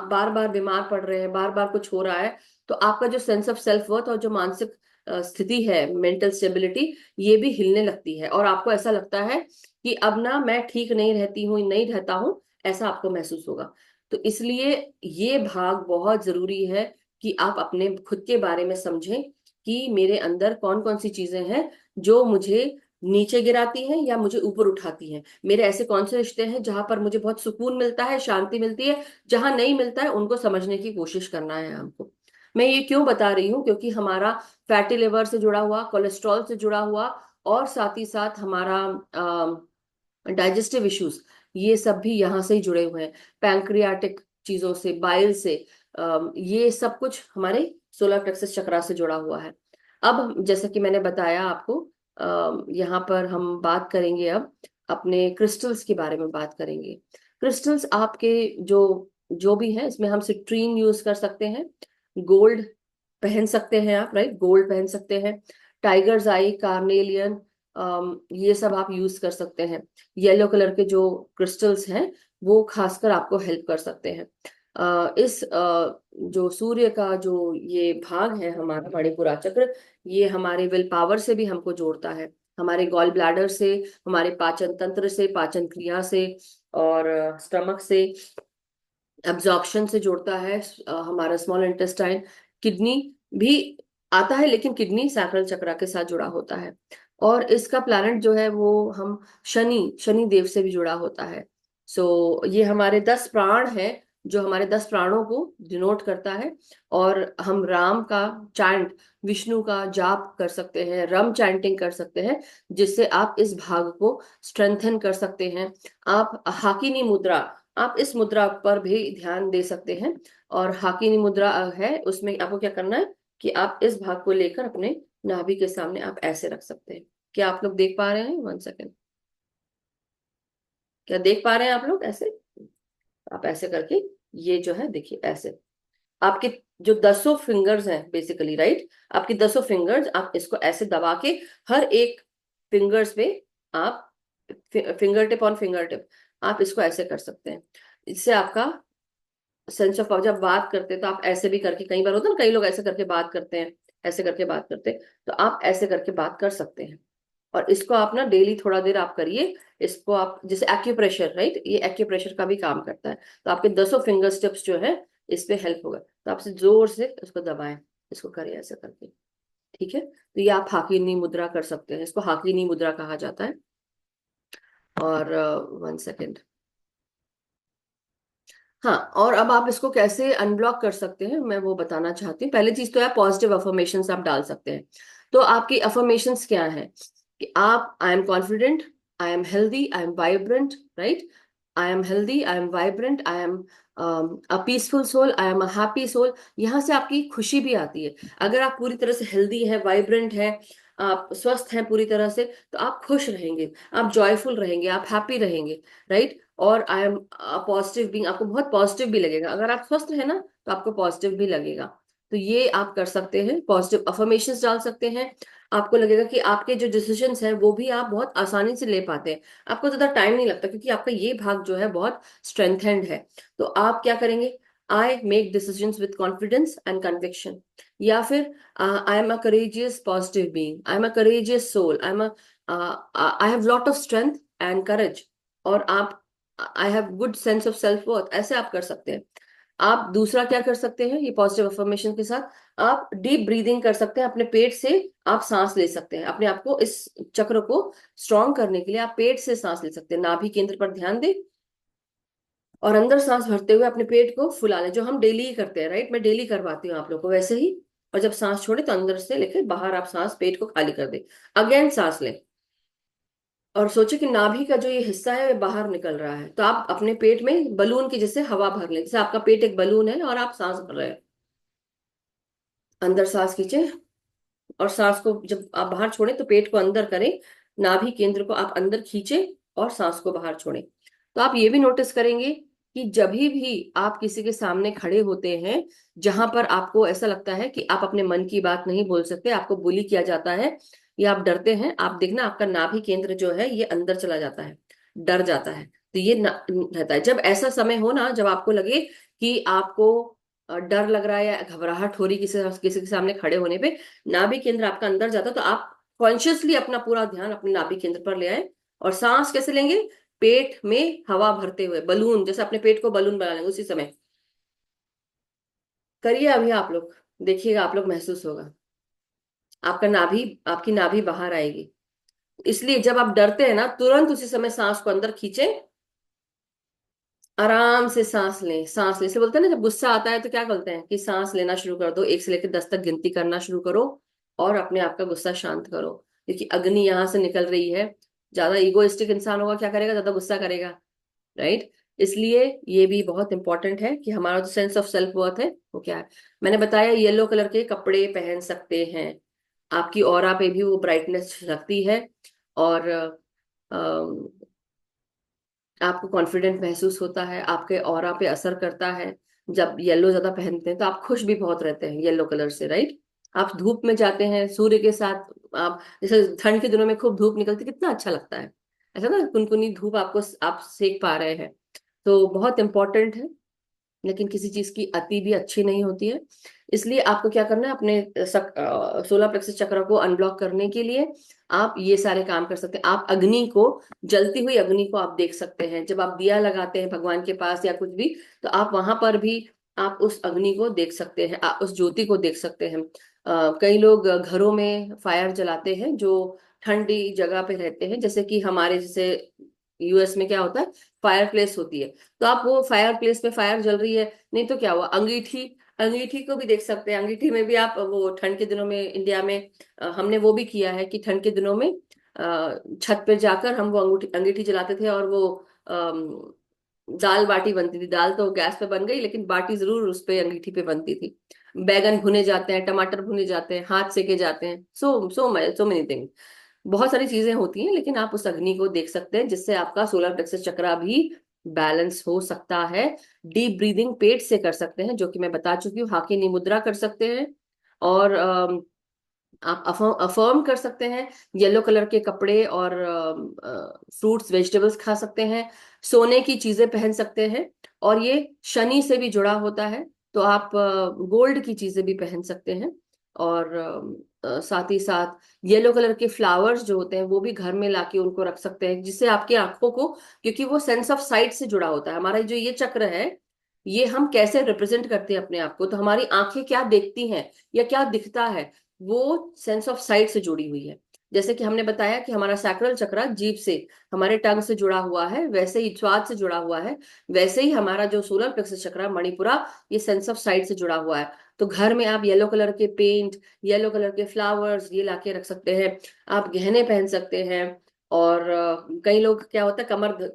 बार बार बीमार पड़ रहे हैं, बार बार कुछ हो रहा है, तो आपका जो सेंस ऑफ सेल्फ वर्थ और जो मानसिक स्थिति है, मेंटल स्टेबिलिटी, ये भी हिलने लगती है, और आपको ऐसा लगता है कि अब ना मैं ठीक नहीं रहती हूँ, नहीं रहता हूँ, ऐसा आपको महसूस होगा। तो इसलिए ये भाग बहुत जरूरी है कि आप अपने खुद के बारे में समझें कि मेरे अंदर कौन कौन सी चीजें हैं जो मुझे नीचे गिराती हैं या मुझे ऊपर उठाती हैं। मेरे ऐसे कौन से रिश्ते हैं जहां पर मुझे बहुत सुकून मिलता है, शांति मिलती है, जहां नहीं मिलता है उनको समझने की कोशिश करना है हमको। मैं ये क्यों बता रही हूँ, क्योंकि हमारा फैटी लिवर से जुड़ा हुआ, कोलेस्ट्रॉल से जुड़ा हुआ, और साथ ही साथ हमारा डाइजेस्टिव इश्यूज, ये सब भी यहाँ से ही जुड़े हुए हैं। पैंक्रियाटिक चीजों से, बाइल से, ये सब कुछ हमारे सोलर प्लेक्सस चक्रा से जुड़ा हुआ है। अब जैसा कि मैंने बताया आपको, यहाँ पर हम बात करेंगे अब अपने क्रिस्टल्स के बारे में बात करेंगे। क्रिस्टल्स आपके जो जो भी है, इसमें हम सिट्रीन यूज कर सकते हैं, गोल्ड पहन सकते हैं आप, राइट, गोल्ड पहन सकते हैं, टाइगर्स आई, कार्नेलियन, ये सब आप यूज कर सकते हैं। येलो कलर के जो क्रिस्टल्स हैं वो खासकर आपको हेल्प कर सकते हैं। इस जो सूर्य का जो ये भाग है हमारा मणिपुरा चक्र, ये हमारे विल पावर से भी हमको जोड़ता है, हमारे गॉल ब्लैडर से, हमारे पाचन तंत्र से, पाचन क्रिया से, और स्टमक से, एब्जॉर्प्शन से जोड़ता है। हमारा स्मॉल इंटेस्टाइन, किडनी भी आता है, लेकिन किडनी सैक्रल चक्रा के साथ जुड़ा होता है। और इसका प्लैनेट जो है वो हम शनि शनि देव से भी जुड़ा होता है। ये हमारे 10 प्राण हैं, जो हमारे 10 प्राणों को डिनोट करता है। और हम राम का चैंट, विष्णु का जाप कर सकते हैं, रम चैंटिंग कर सकते हैं, जिससे आप इस भाग को स्ट्रेंथन कर सकते हैं। आप हाकिनी मुद्रा, आप इस मुद्रा पर भी ध्यान दे सकते हैं। और हाकिनी मुद्रा है, उसमें आपको क्या करना है कि आप इस भाग को लेकर अपने नाभि के सामने आप ऐसे रख सकते हैं। क्या आप लोग देख पा रहे हैं? 1 सेकेंड, क्या देख पा रहे हैं आप लोग? ऐसे आप ऐसे करके, ये जो है देखिए ऐसे, आपके जो 10 फिंगर्स हैं बेसिकली, राइट, आपकी 10 फिंगर्स, आप इसको ऐसे दबा के हर एक फिंगर्स पे आप, finger tip on finger tip, आप इसको ऐसे कर सकते हैं। इससे आपका सेंस ऑफ पावर, जब बात करते हैं तो आप ऐसे भी करके, कई बार होता है ना, कई लोग ऐसे करके बात करते हैं, ऐसे करके बात करते हैं, तो आप ऐसे करके बात कर सकते हैं। और इसको आप ना डेली थोड़ा देर आप करिए। इसको आप जैसे एक्यूप्रेशर, राइट, ये एक्यूप्रेशर का भी काम करता है। तो आपके 10 फिंगर स्टेप्स जो है इस पे हेल्प होगा, तो आपसे जोर से उसको दबाएं, इसको करिए ऐसे करके। ठीक है, तो ये आप हाकिनी मुद्रा कर सकते हैं, इसको हाकिनी मुद्रा कहा जाता है। और 1 सेकेंड, हाँ, और अब आप इसको कैसे अनब्लॉक कर सकते हैं मैं वो बताना चाहती हूँ। पहली चीज तो है पॉजिटिव अफर्मेशंस आप डाल सकते हैं। तो आपकी अफर्मेशंस क्या है कि आप, I am confident, I am healthy, I am vibrant, right, I am healthy, I am vibrant, I am a peaceful soul, I am a happy soul. यहाँ से आपकी खुशी भी आती है। अगर आप पूरी तरह से हेल्दी है, वाइब्रेंट है, आप स्वस्थ हैं पूरी तरह से, तो आप खुश रहेंगे, आप जॉयफुल रहेंगे, आप हैप्पी रहेंगे, राइट। और आई एम पॉजिटिव बीइंग, आपको बहुत पॉजिटिव भी लगेगा। अगर आप स्वस्थ है ना, तो आपको पॉजिटिव भी लगेगा। तो ये आप कर सकते हैं, पॉजिटिव अफर्मेशंस डाल सकते हैं। आपको लगेगा कि आपके जो डिसीजंस हैं वो भी आप बहुत आसानी से ले पाते हैं, आपको ज्यादा टाइम नहीं लगता, क्योंकि आपका ये भाग जो है बहुत स्ट्रेंथेंड है। तो आप क्या करेंगे, I make decisions with confidence and conviction, या फिर I am a courageous positive being, I am a courageous soul, I have lot of strength and courage. और आप, I have good sense of self worth, ऐसे आप कर सकते हैं। आप दूसरा क्या कर सकते हैं, ये पॉजिटिव अफर्मेशन के साथ आप डीप ब्रीदिंग कर सकते हैं, अपने पेट से आप सांस ले सकते हैं। अपने आप को, इस चक्र को स्ट्रॉन्ग करने के लिए आप पेट से सांस ले सकते हैं। नाभि केंद्र पर ध्यान दें, और अंदर सांस भरते हुए अपने पेट को फुला लें, जो हम डेली ही करते हैं, राइट, मैं डेली करवाती हूँ आप लोग को वैसे ही। और जब सांस छोड़े तो अंदर से लेकर बाहर आप सांस, पेट को खाली कर दें, अगेन सांस लें, और सोचे कि नाभि का जो ये हिस्सा है वो बाहर निकल रहा है। तो आप अपने पेट में बलून की जैसे हवा भर लें, जैसे आपका पेट एक बलून है और आप सांस भर रहे हैं, अंदर सांस खींचे और सांस को जब आप बाहर छोड़ें तो पेट को अंदर करें, नाभि केंद्र को आप अंदर खींचे और सांस को बाहर छोड़ें। तो आप ये भी नोटिस करेंगे कि जब भी आप किसी के सामने खड़े होते हैं जहां पर आपको ऐसा लगता है कि आप अपने मन की बात नहीं बोल सकते, आपको बुली किया जाता है या आप डरते हैं, आप देखना आपका नाभि केंद्र जो है ये अंदर चला जाता है, डर जाता है। तो ये रहता है। जब ऐसा समय हो ना, जब आपको लगे कि आपको डर लग रहा है या घबराहट हो रही किसी किसी के सामने खड़े होने पे, नाभि केंद्र आपका अंदर जाता है, तो आप कॉन्शियसली अपना पूरा ध्यान अपने नाभि केंद्र पर ले आए और सांस कैसे लेंगे, पेट में हवा भरते हुए, बलून जैसे अपने पेट को बलून बना लेंगे उसी समय करिए। अभी आप लोग देखिएगा, आप लोग महसूस होगा आपका नाभि, आपकी नाभि बाहर आएगी। इसलिए जब आप डरते हैं ना, तुरंत उसी समय सांस को अंदर खींचे, आराम से सांस लें, सांस ले से बोलते हैं ना, जब गुस्सा आता है तो क्या बोलते हैं कि सांस लेना शुरू कर दो, 1 से लेकर 10 तक गिनती करना शुरू करो और अपने आप का गुस्सा शांत करो, क्योंकि अग्नि यहां से निकल रही है। ज्यादा इगोइस्टिक इंसान होगा क्या करेगा, ज्यादा गुस्सा करेगा, राइट। इसलिए ये भी बहुत इंपॉर्टेंट है कि हमारा जो सेंस ऑफ सेल्फ वर्थ है वो क्या है। मैंने बताया येलो कलर के कपड़े पहन सकते हैं, आपकी ऑरा पे भी वो ब्राइटनेस रखती है और आपको कॉन्फिडेंट महसूस होता है, आपके ऑरा पे असर करता है। जब येलो ज्यादा पहनते हैं तो आप खुश भी बहुत रहते हैं येलो कलर से, राइट। आप धूप में जाते हैं सूर्य के साथ, आप जैसे ठंड के दिनों में खूब धूप निकलती कितना अच्छा लगता है, ऐसा ना कुनकुनी धूप आपको आप सेक पा रहे हैं। तो बहुत इंपॉर्टेंट है, लेकिन किसी चीज की अति भी अच्छी नहीं होती है। इसलिए आपको क्या करना है, अपने सोलर प्लेक्सस चक्र को अनब्लॉक करने के लिए आप ये सारे काम कर सकते हैं। आप अग्नि को, जलती हुई अग्नि को आप देख सकते हैं, जब आप दिया लगाते हैं भगवान के पास या कुछ भी, तो आप वहां पर भी आप उस अग्नि को देख सकते हैं, आप उस ज्योति को देख सकते हैं। कई लोग घरों में फायर जलाते हैं जो ठंडी जगह पे रहते हैं, जैसे कि हमारे जैसे यूएस में क्या होता है, फायर प्लेस होती है। तो आप वो फायर प्लेस में फायर जल रही है, नहीं तो क्या हुआ, अंगीठी, अंगीठी को भी देख सकते हैं। अंगीठी में भी आप वो ठंड के दिनों में इंडिया में हमने वो भी किया है कि ठंड के दिनों में छत पे जाकर हम वो अंगूठी अंगीठी जलाते थे और वो दाल बाटी बनती थी। दाल तो गैस पे बन गई लेकिन बाटी जरूर उस पे अंगीठी पे बनती थी। बैगन भुने जाते हैं, टमाटर भुने जाते हैं, हाथ सेके जाते हैं, सो मेनी थिंग, बहुत सारी चीजें होती हैं। लेकिन आप उस अग्नि को देख सकते हैं जिससे आपका सोलर प्लेक्सस चक्रा भी बैलेंस हो सकता है। डीप ब्रीदिंग पेट से कर सकते हैं, जो कि मैं बता चुकी हूँ, हाकिनी मुद्रा कर सकते हैं। और आप अफर्म कर सकते हैं, येलो कलर के कपड़े और फ्रूट्स वेजिटेबल्स खा सकते हैं, सोने की चीजें पहन सकते हैं। और ये शनि से भी जुड़ा होता है, तो आप गोल्ड की चीजें भी पहन सकते हैं। और साथ ही साथ येलो कलर के फ्लावर्स जो होते हैं वो भी घर में लाके उनको रख सकते हैं, जिससे आपकी आंखों को, क्योंकि वो सेंस ऑफ साइट से जुड़ा होता है, हमारा जो ये चक्र है, ये हम कैसे रिप्रेजेंट करते हैं अपने आप को, तो हमारी आंखें क्या देखती हैं या क्या दिखता है, वो सेंस ऑफ साइट से जुड़ी हुई है। जैसे कि हमने बताया कि हमारा सैक्रल चक्र जीभ से, हमारे टंग से जुड़ा हुआ है, वैसे ही स्वाद से जुड़ा हुआ है, वैसे ही हमारा जो सोलर प्लेक्सस चक्र मणिपुरा, ये सेंस ऑफ साइट से जुड़ा हुआ है। तो घर में आप येलो कलर के पेंट, येलो कलर के फ्लावर्स ये लाके रख सकते हैं। आप गहने पहन सकते हैं। और कई लोग क्या होता है,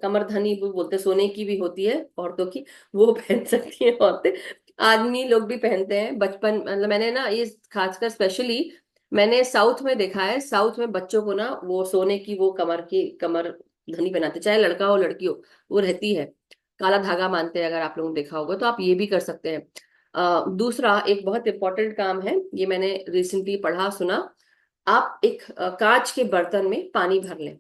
कमर धनी वो बोलते हैं, सोने की भी होती है औरतों की, वो पहन सकती हैं औरतें। आदमी लोग भी पहनते हैं। बचपन मतलब मैंने ना ये खासकर स्पेशली मैंने साउथ में देखा है, साउथ में बच्चों को ना वो सोने की वो कमर धनी पहनाते, चाहे लड़का हो लड़की हो, वो रहती है, काला धागा मानते हैं, अगर आप लोगों ने देखा होगा तो आप ये भी कर सकते हैं। दूसरा एक बहुत इंपॉर्टेंट काम है, ये मैंने रिसेंटली पढ़ा सुना। आप एक कांच के बर्तन में पानी भर लें,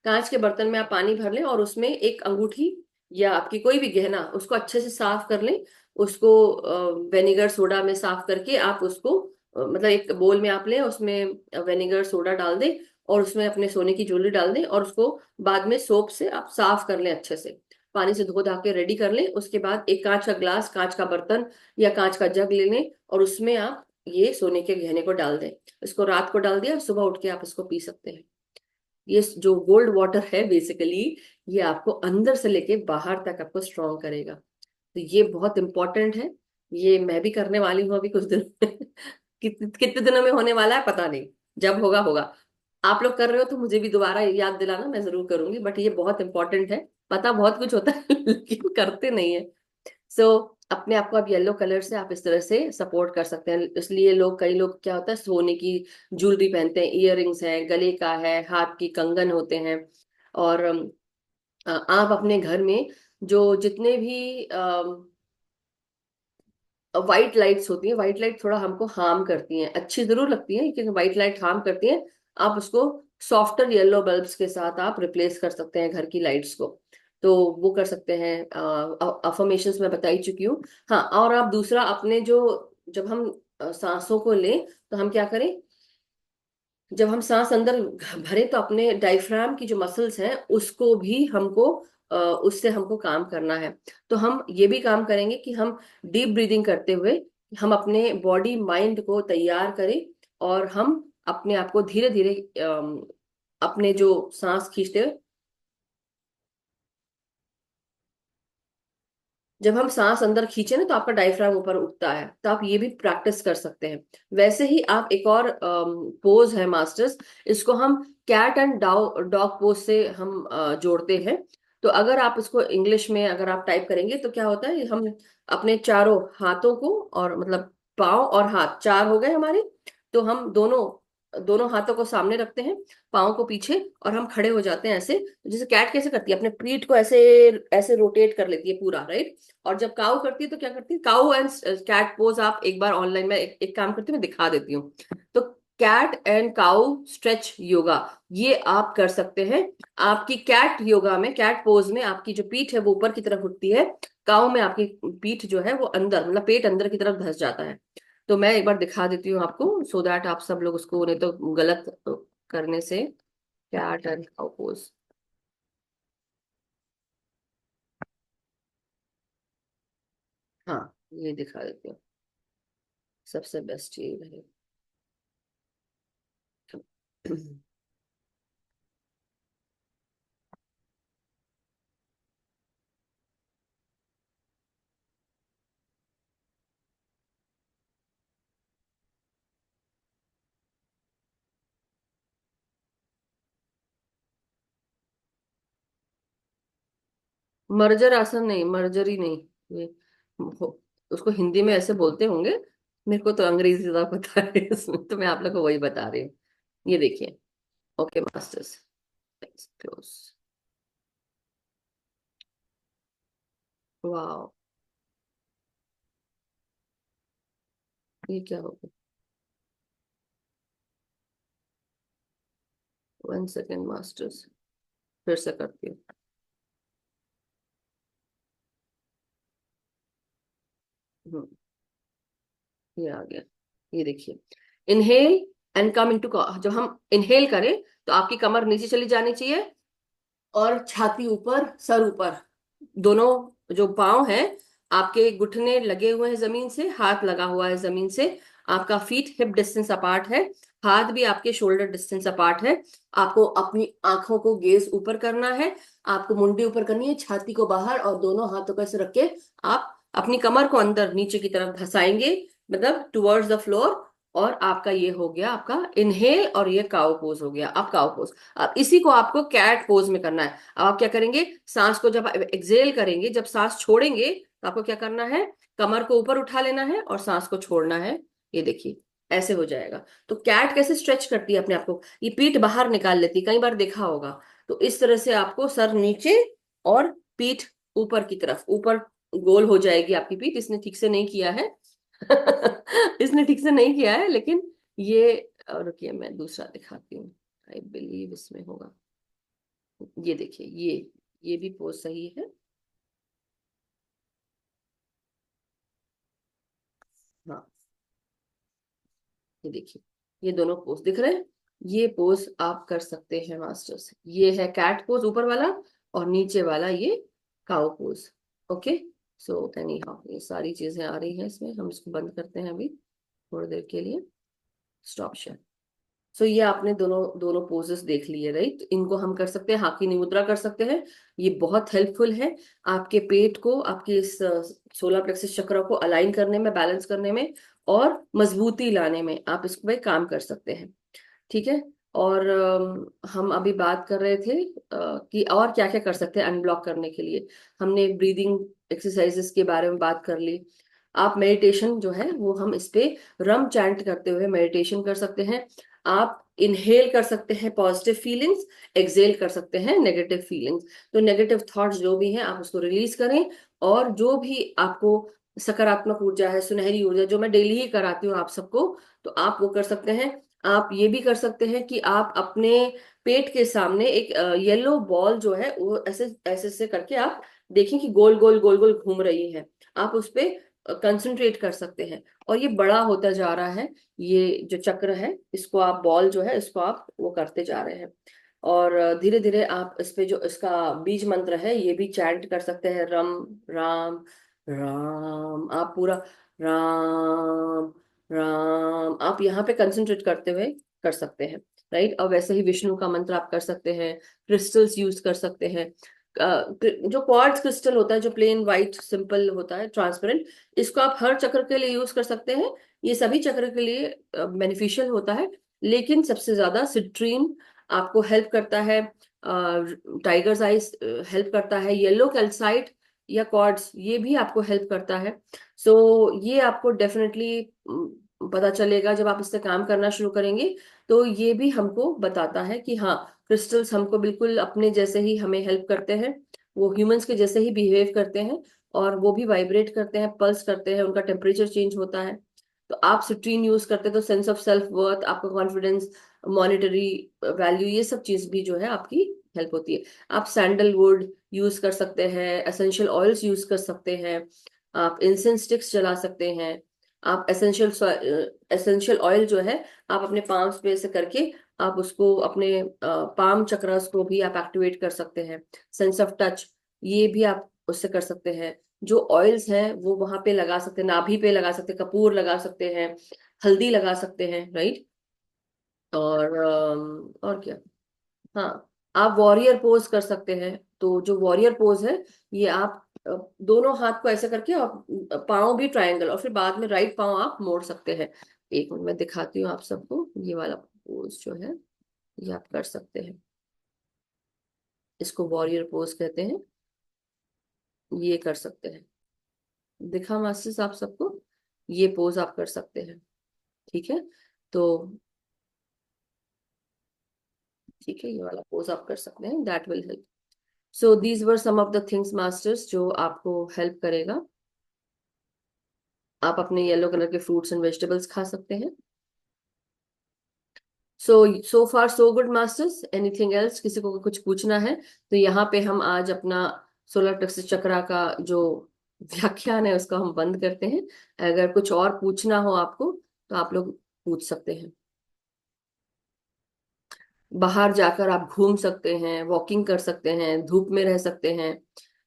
कांच के बर्तन में आप पानी भर लें और उसमें एक अंगूठी या आपकी कोई भी गहना, उसको अच्छे से साफ कर लें। उसको वेनेगर सोडा में साफ करके आप उसको मतलब एक बोल में आप लें, उसमें वेनेगर सोडा डाल दें और उसमें अपने सोने की ज्वेलरी डाल दें और उसको बाद में सोप से आप साफ कर लें, अच्छे से पानी से धो धा के रेडी कर लें। उसके बाद एक कांच का ग्लास, कांच का बर्तन या कांच का जग ले लें और उसमें आप ये सोने के गहने को डाल दें। इसको रात को डाल दिया, सुबह उठ के आप इसको पी सकते हैं। ये जो गोल्ड वाटर है बेसिकली, ये आपको अंदर से लेके बाहर तक आपको स्ट्रॉन्ग करेगा। तो ये बहुत इंपॉर्टेंट है। ये मैं भी करने वाली हूँ अभी कुछ दिन में कितने दिनों में होने वाला है पता नहीं, जब होगा होगा। आप लोग कर रहे हो तो मुझे भी दोबारा याद दिलाना, मैं जरूर करूंगी। बट ये बहुत इंपॉर्टेंट है, पता बहुत कुछ होता है लेकिन करते नहीं है। सो अपने आप को आप येलो कलर से आप इस तरह से सपोर्ट कर सकते हैं। इसलिए लोग, कई लोग क्या होता है, सोने की ज्वेलरी पहनते हैं, इयररिंग्स है, गले का है, हाथ की कंगन होते हैं। और आप अपने घर में जो जितने भी व्हाइट लाइट्स होती हैं, व्हाइट लाइट थोड़ा हमको हार्म करती हैं, अच्छी जरूर लगती हैं लेकिन व्हाइट लाइट हार्म करती हैं। आप उसको सॉफ्टर येलो बल्ब्स के साथ आप रिप्लेस कर सकते हैं घर की लाइट्स को। तो वो कर सकते हैं। अफर्मेशंस मैं बता ही चुकी हूँ। हाँ, और आप दूसरा अपने जो, जब हम सांसों को लें तो हम क्या करें, जब हम सांस अंदर भरे तो अपने डायफ्राम की जो मसल्स हैं उसको भी हमको उससे हमको काम करना है। तो हम ये भी काम करेंगे कि हम डीप ब्रीदिंग करते हुए हम अपने बॉडी माइंड को तैयार करें, और हम अपने आप को धीरे धीरे अपने जो सांस खींचते हुए, जब हम सांस अंदर खींचे ना तो आपका डायफ्राम ऊपर उठता है, तो आप ये भी प्रैक्टिस कर सकते हैं। वैसे ही आप एक और पोज है मास्टर्स, इसको हम कैट एंड डॉग पोज से हम जोड़ते हैं। तो अगर आप इसको इंग्लिश में अगर आप टाइप करेंगे तो क्या होता है, हम अपने चारों हाथों को, और मतलब पाँव और हाथ चार हो गए हमारे, तो हम दोनों दोनों हाथों को सामने रखते हैं, पाँव को पीछे, और हम खड़े हो जाते हैं ऐसे। जैसे कैट कैसे करती है, अपने पीठ को ऐसे ऐसे रोटेट कर लेती है पूरा, राइट। और जब काऊ करती है तो क्या करती है, काऊ एंड कैट पोज आप एक बार ऑनलाइन में एक काम करती हूँ, मैं दिखा देती हूँ। तो cat and cow stretch yoga ये आप कर सकते हैं। आपकी कैट योगा में, कैट पोज में आपकी जो पीठ है वो ऊपर की तरफ उठती है, काऊ में आपकी पीठ जो है वो अंदर, मतलब पेट अंदर की तरफ धंस जाता है। तो मैं एक बार दिखा देती हूँ आपको, सो दैट आप सब लोग उसको, नहीं तो गलत करने से। कैट एंड काऊ पोज, हाँ ये दिखा देती हूँ, सबसे बेस्ट ये है। मर्जर आसन नहीं, मर्जरी नहीं, ये हो- उसको हिंदी में ऐसे बोलते होंगे, मेरे को तो अंग्रेजी ज्यादा पता है इसमें, तो मैं आप लोग को वही बता रही हूँ। ये देखिए। Okay masters, close. वाह, ये क्या हो गया, 1 सेकेंड मास्टर्स, फिर से करती हूँ। हम्म, ये आ गया। ये देखिए, इनहेल एंड कम इनटू, जब हम इनहेल करें तो आपकी कमर नीचे चली जानी चाहिए, और छाती ऊपर, सर ऊपर, दोनों जो पाँव हैं आपके घुटने लगे हुए हैं जमीन से, हाथ लगा हुआ है जमीन से, आपका फीट हिप डिस्टेंस अपार्ट है, हाथ भी आपके शोल्डर डिस्टेंस अपार्ट है। आपको अपनी आंखों को गेज ऊपर करना है, आपको मुंडी ऊपर करनी है, छाती को बाहर, और दोनों हाथों को ऐसे रख के आप अपनी कमर को अंदर नीचे की तरफ धसाएंगे, मतलब टुवर्ड्स द फ्लोर। और आपका ये हो गया आपका इनहेल, और ये काउ पोज हो गया, आप काउ पोज। अब इसी को आपको कैट पोज में करना है। अब आप क्या करेंगे, सांस को जब एक्सेल करेंगे, जब सांस छोड़ेंगे तो आपको क्या करना है, कमर को ऊपर उठा लेना है और सांस को छोड़ना है। ये देखिए, ऐसे हो जाएगा। तो कैट कैसे स्ट्रेच करती है अपने आप को, ये पीठ बाहर निकाल लेती है, कई बार देखा होगा। तो इस तरह से आपको सर नीचे और पीठ ऊपर की तरफ, ऊपर गोल हो जाएगी आपकी पीठ। इसने ठीक से नहीं किया है इसने ठीक से नहीं किया है, लेकिन ये, रुकिए मैं दूसरा दिखाती हूँ, आई बिलीव इसमें होगा। ये देखिए, ये भी पोज सही है। हाँ, ये देखिए, ये दोनों पोज दिख रहे हैं। ये पोज आप कर सकते हैं मास्टर्स, ये है कैट पोज ऊपर वाला, और नीचे वाला ये cow pose. Okay, so any how ये सारी चीजें आ रही हैं इसमें, हम इसको बंद करते हैं अभी थोड़ी देर के लिए, स्टॉप शेयर। सो ये आपने दोनों दोनों पोजेस देख लिए, राइट। इनको हम कर सकते हैं, हाथी मुद्रा कर सकते हैं। ये बहुत हेल्पफुल है आपके पेट को, आपके इस सोलर प्लेक्सस चक्र को अलाइन करने में, बैलेंस करने में, और मजबूती लाने में, आप इस पे काम कर सकते हैं। ठीक है। और हम अभी बात कर रहे थे कि और क्या क्या कर सकते हैं अनब्लॉक करने के लिए। हमने ब्रीदिंग एक्सरसाइजेस के बारे में बात कर ली। आप मेडिटेशन जो है वो हम इस पे रम चैंट करते हुए मेडिटेशन कर सकते हैं। आप इनहेल कर सकते हैं पॉजिटिव फीलिंग्स, एक्सहेल कर सकते हैं नेगेटिव फीलिंग्स। तो नेगेटिव थॉट्स जो भी हैं आप उसको रिलीज करें, और जो भी आपको सकारात्मक ऊर्जा है, सुनहरी ऊर्जा, जो मैं डेली ही कराती हूँ आप सबको, तो आप वो कर सकते हैं। आप ये भी कर सकते हैं कि आप अपने पेट के सामने एक येलो बॉल जो है वो ऐसे ऐसे से करके आप देखें कि गोल गोल गोल गोल घूम रही है। आप उस पे कंसंट्रेट कर सकते हैं, और ये बड़ा होता जा रहा है। ये जो चक्र है इसको आप, बॉल जो है इसको आप वो करते जा रहे हैं। और धीरे धीरे आप इस पे जो इसका बीज मंत्र है ये भी चैंट कर सकते हैं, रम राम राम। आप पूरा राम राम आप यहाँ पे कंसंट्रेट करते हुए कर सकते हैं, राइट। और वैसे ही विष्णु का मंत्र आप कर सकते हैं। क्रिस्टल्स यूज कर सकते हैं। जो क्वार्ट्ज क्रिस्टल होता है, जो प्लेन वाइट सिंपल होता है ट्रांसपेरेंट, इसको आप हर चक्र के लिए यूज कर सकते हैं। ये सभी चक्र के लिए बेनिफिशियल होता है। लेकिन सबसे ज्यादा सिट्रीन आपको हेल्प करता है, टाइगर्स आइज हेल्प करता है, येलो कैल्साइट या क्वार्ट्ज ये भी आपको हेल्प करता है। सो ये आपको डेफिनेटली पता चलेगा जब आप इससे काम करना शुरू करेंगे। तो ये भी हमको बताता है कि हाँ, क्रिस्टल्स हमको बिल्कुल अपने जैसे ही हमें हेल्प करते हैं, वो ह्यूमंस के जैसे ही बिहेव करते हैं, और वो भी वाइब्रेट करते हैं, पल्स करते हैं, उनका टेम्परेचर चेंज होता है। तो आप सिट्रीन यूज करते हैं तो सेंस ऑफ सेल्फ वर्थ, आपका कॉन्फिडेंस, मॉनेटरी वैल्यू, ये सब चीज भी जो है आपकी हेल्प होती है। आप सैंडलवुड यूज कर सकते हैं, एसेंशियल ऑयल्स यूज कर सकते हैं, आप इंसेंस स्टिक्स जला सकते हैं। आप एसेंशियल ऑयल जो है आप अपने पाम्स पे से करके आप उसको अपने पाम चक्रस को भी आप एक्टिवेट कर सकते हैं। सेंस ऑफ टच ये भी आप उससे कर सकते हैं। जो ऑयल्स हैं वो वहां पे लगा सकते हैं, नाभि पे लगा सकते हैं, कपूर लगा सकते हैं, हल्दी लगा सकते हैं, राइट। और क्या, हाँ, आप वॉरियर पोज कर सकते हैं। तो जो वॉरियर पोज है ये आप दोनों हाथ को ऐसे करके आप पाँव भी ट्रायंगल, और फिर बाद में राइट पाँव आप मोड़ सकते हैं। एक मिनट मैं दिखाती हूँ आप सबको, ये वाला पोज जो है ये आप कर सकते हैं। इसको वॉरियर पोज कहते हैं। ये कर सकते हैं, दिखा मास्टर्स आप सबको, ये पोज आप कर सकते हैं, ठीक है। तो ठीक है, ये वाला पोज आप कर सकते हैं, that will help. So these were some of the things masters जो आपको हेल्प करेगा। आप अपने येलो कलर के फ्रूट्स एंड वेजिटेबल्स खा सकते हैं। So so far so good masters, anything else, किसी को कुछ पूछना है तो यहाँ पे हम आज अपना सोलर प्लेक्सस चक्रा का जो व्याख्यान है उसको हम बंद करते हैं। अगर कुछ और पूछना हो आपको तो आप लोग पूछ सकते हैं। बाहर जाकर आप घूम सकते हैं, वॉकिंग कर सकते हैं, धूप में रह सकते हैं।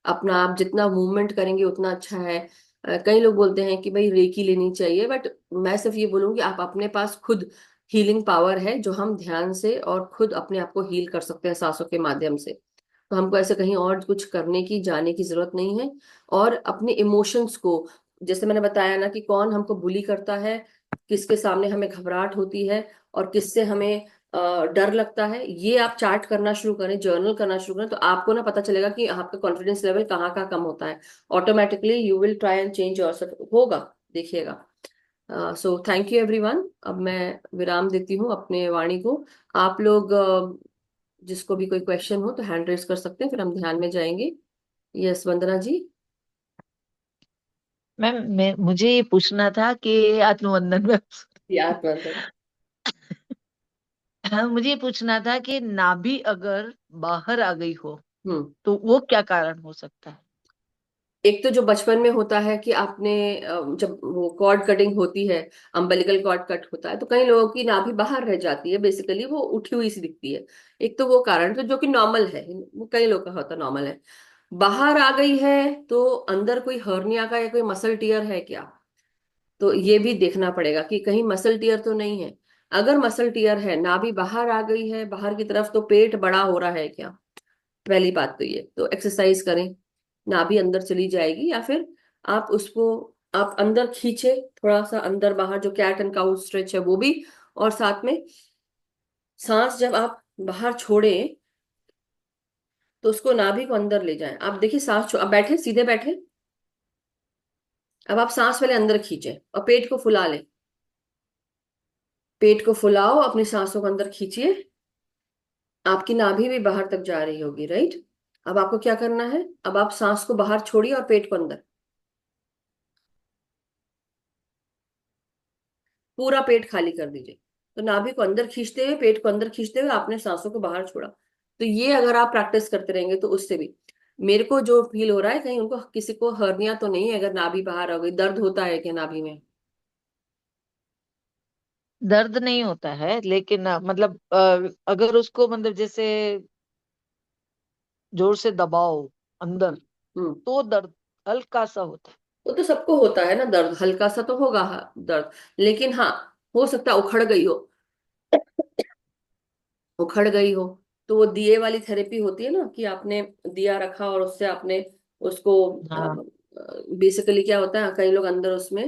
अपना आप जितना मूवमेंट करेंगे उतना अच्छा है। कई लोग बोलते हैं कि भाई रेकी लेनी चाहिए, बट मैं सिर्फ ये बोलूंगी आप अपने पास खुद हीलिंग पावर है जो हम ध्यान से और खुद अपने आप को हील कर सकते हैं सांसों के माध्यम से। तो हमको ऐसे कहीं और कुछ करने की, जाने की जरूरत नहीं है। और अपने इमोशंस को, जैसे मैंने बताया ना कि कौन हमको बुली करता है, किसके सामने हमें घबराहट होती है, और किससे हमें डर लगता है, ये आप चार्ट करना शुरू करें, जर्नल करना शुरू करें, तो आपको ना पता चलेगा कि आपका कॉन्फिडेंस लेवल कहाँ का कम होता है। Automatically you will try and change yourself, होगा, देखिएगा। सो थैंक यू एवरीवन। अब मैं विराम देती हूँ अपने वाणी को। आप लोग जिसको भी कोई क्वेश्चन हो तो हैंड रेज कर सकते हैं, फिर हम ध्यान में जाएंगे। यस वंदना जी। मैम मैं मुझे ये पूछना था कि आत्मवंदन में याद वंदन। हाँ, मुझे ये पूछना था कि नाभि अगर बाहर आ गई हो हम्म। तो वो क्या कारण हो सकता है? एक तो जो बचपन में होता है कि आपने जब वो कॉर्ड कटिंग होती है, अम्बिलिकल कॉर्ड कट होता है, तो कई लोगों की नाभि बाहर रह जाती है, बेसिकली वो उठी हुई सी दिखती है। एक तो वो कारण, तो जो कि नॉर्मल है, वो कई लोग का होता नॉर्मल है। बाहर आ गई है तो अंदर कोई हर्निया का या कोई मसल टीयर है क्या, तो ये भी देखना पड़ेगा कि कहीं मसल टीयर तो नहीं है। अगर मसल टीयर है, नाभि बाहर आ गई है बाहर की तरफ, तो पेट बड़ा हो रहा है क्या। पहली बात तो ये, तो एक्सरसाइज करें, नाभि अंदर चली जाएगी। या फिर आप उसको आप अंदर खींचे, थोड़ा सा अंदर बाहर, जो कैट एंड काउ स्ट्रेच है वो भी, और साथ में सांस जब आप बाहर छोड़ें तो उसको नाभि को अंदर ले जाएं। आप देखिए आप बैठे, सीधे बैठे। अब आप सांस पहले अंदर खींचे और पेट को फुला लें। पेट को फुलाओ, अपनी सांसों को अंदर खींचिए। आपकी नाभि भी बाहर तक जा रही होगी, राइट। अब आपको क्या करना है, अब आप सांस को बाहर छोड़िए और पेट को अंदर। पूरा पेट खाली कर दीजिए। तो नाभि को अंदर खींचते हुए, पेट को अंदर खींचते हुए आपने सांसों को बाहर छोड़ा। तो ये अगर आप प्रैक्टिस करते रहेंगे तो उससे भी मेरे को जो फील हो रहा है, कहीं उनको किसी को हर्निया तो नहीं है अगर नाभि बाहर आ गई? दर्द होता है क्या नाभि में? दर्द नहीं होता है, लेकिन मतलब अगर उसको मतलब जैसे जोर से दबाओ अंदर, हम्म। तो दर्द हल्का सा होता है। वो तो सबको होता है ना, दर्द हल्का सा तो होगा, दर्द। लेकिन हाँ, हो सकता है उखड़ गई हो। उखड़ गई हो तो वो दिए वाली थेरेपी होती है ना, कि आपने दिया रखा और उससे आपने उसको, हाँ, बेसिकली क्या होता है, कई लोग अंदर उसमें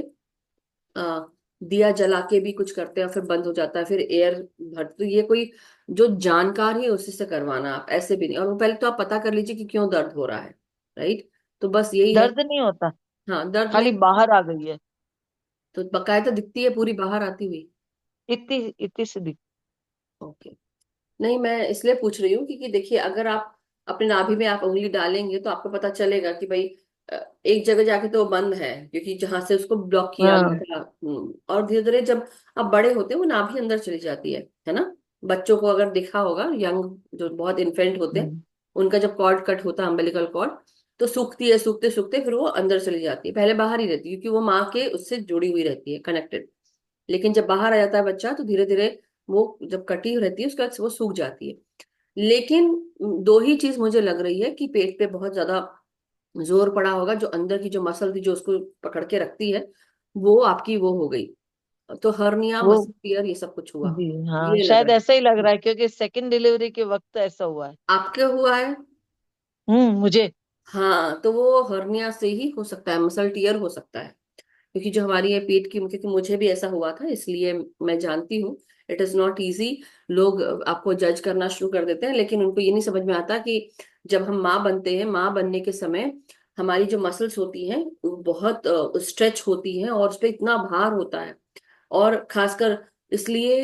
अ, दिया जला के भी कुछ करते हैं, फिर बंद हो जाता है, फिर एयर भर। तो ये कोई जो जानकार ही है उसी से करवाना, आप ऐसे भी नहीं। और वो पहले तो आप पता कर लीजिए कि क्यों दर्द हो रहा है, राइट। तो बस यही है। दर्द नहीं होता, हाँ, दर्द खाली नहीं। बाहर आ गई है। तो बकायदा दिखती है पूरी बाहर आती हुई? इतनी इतनी सी दिख। ओके। नहीं, मैं इसलिए पूछ रही हूँ क्योंकि देखिए, अगर आप अपने नाभि में आप उंगली डालेंगे तो आपको पता चलेगा कि भाई एक जगह जाके तो वो बंद है, क्योंकि जहां से उसको ब्लॉक किया गया हाँ। था। और धीरे धीरे जब आप बड़े होते हैं वो नाभि अंदर चली जाती है ना। बच्चों को अगर देखा होगा, यंग जो बहुत इन्फेंट होते हैं, हम्म। उनका जब कॉर्ड कट होता है, अम्बिलिकल कॉर्ड, तो सूखती है, सूखते सूखते फिर वो अंदर चली जाती है। पहले बाहर ही रहती है क्योंकि वो माँ के उससे जुड़ी हुई रहती है, कनेक्टेड। लेकिन जब बाहर आ जाता है बच्चा तो धीरे धीरे वो जब कटी रहती है उसके बाद वो सूख जाती है। लेकिन दो ही चीज मुझे लग रही है कि पेट पे बहुत ज्यादा जोर पड़ा होगा, जो अंदर की जो मसल थी जो उसको पकड़ के रखती है, वो आपकी वो हो गई। तो हर्निया, वो मसल टियर, ये सब कुछ हुआ। जी हाँ, ये लग शायद रहा ऐसा ही लग है। रहा है, क्योंकि सेकंड डिलीवरी के वक्त ऐसा हुआ है। आपके हुआ है? मुझे। हाँ, तो वो हर्निया से ही हो सकता है, मसल टियर हो सकता है। क्योंकि जो हमारी ये पेट की, क्योंकि मुझे भी ऐसा हुआ था इसलिए मैं जानती हूँ। It is not easy. लोग आपको जज करना शुरू कर देते हैं, लेकिन उनको ये नहीं समझ में आता कि जब हम माँ बनते हैं, माँ बनने के समय हमारी जो मसल्स होती हैं वो बहुत स्ट्रेच होती हैं और उस पर इतना भार होता है। और खासकर इसलिए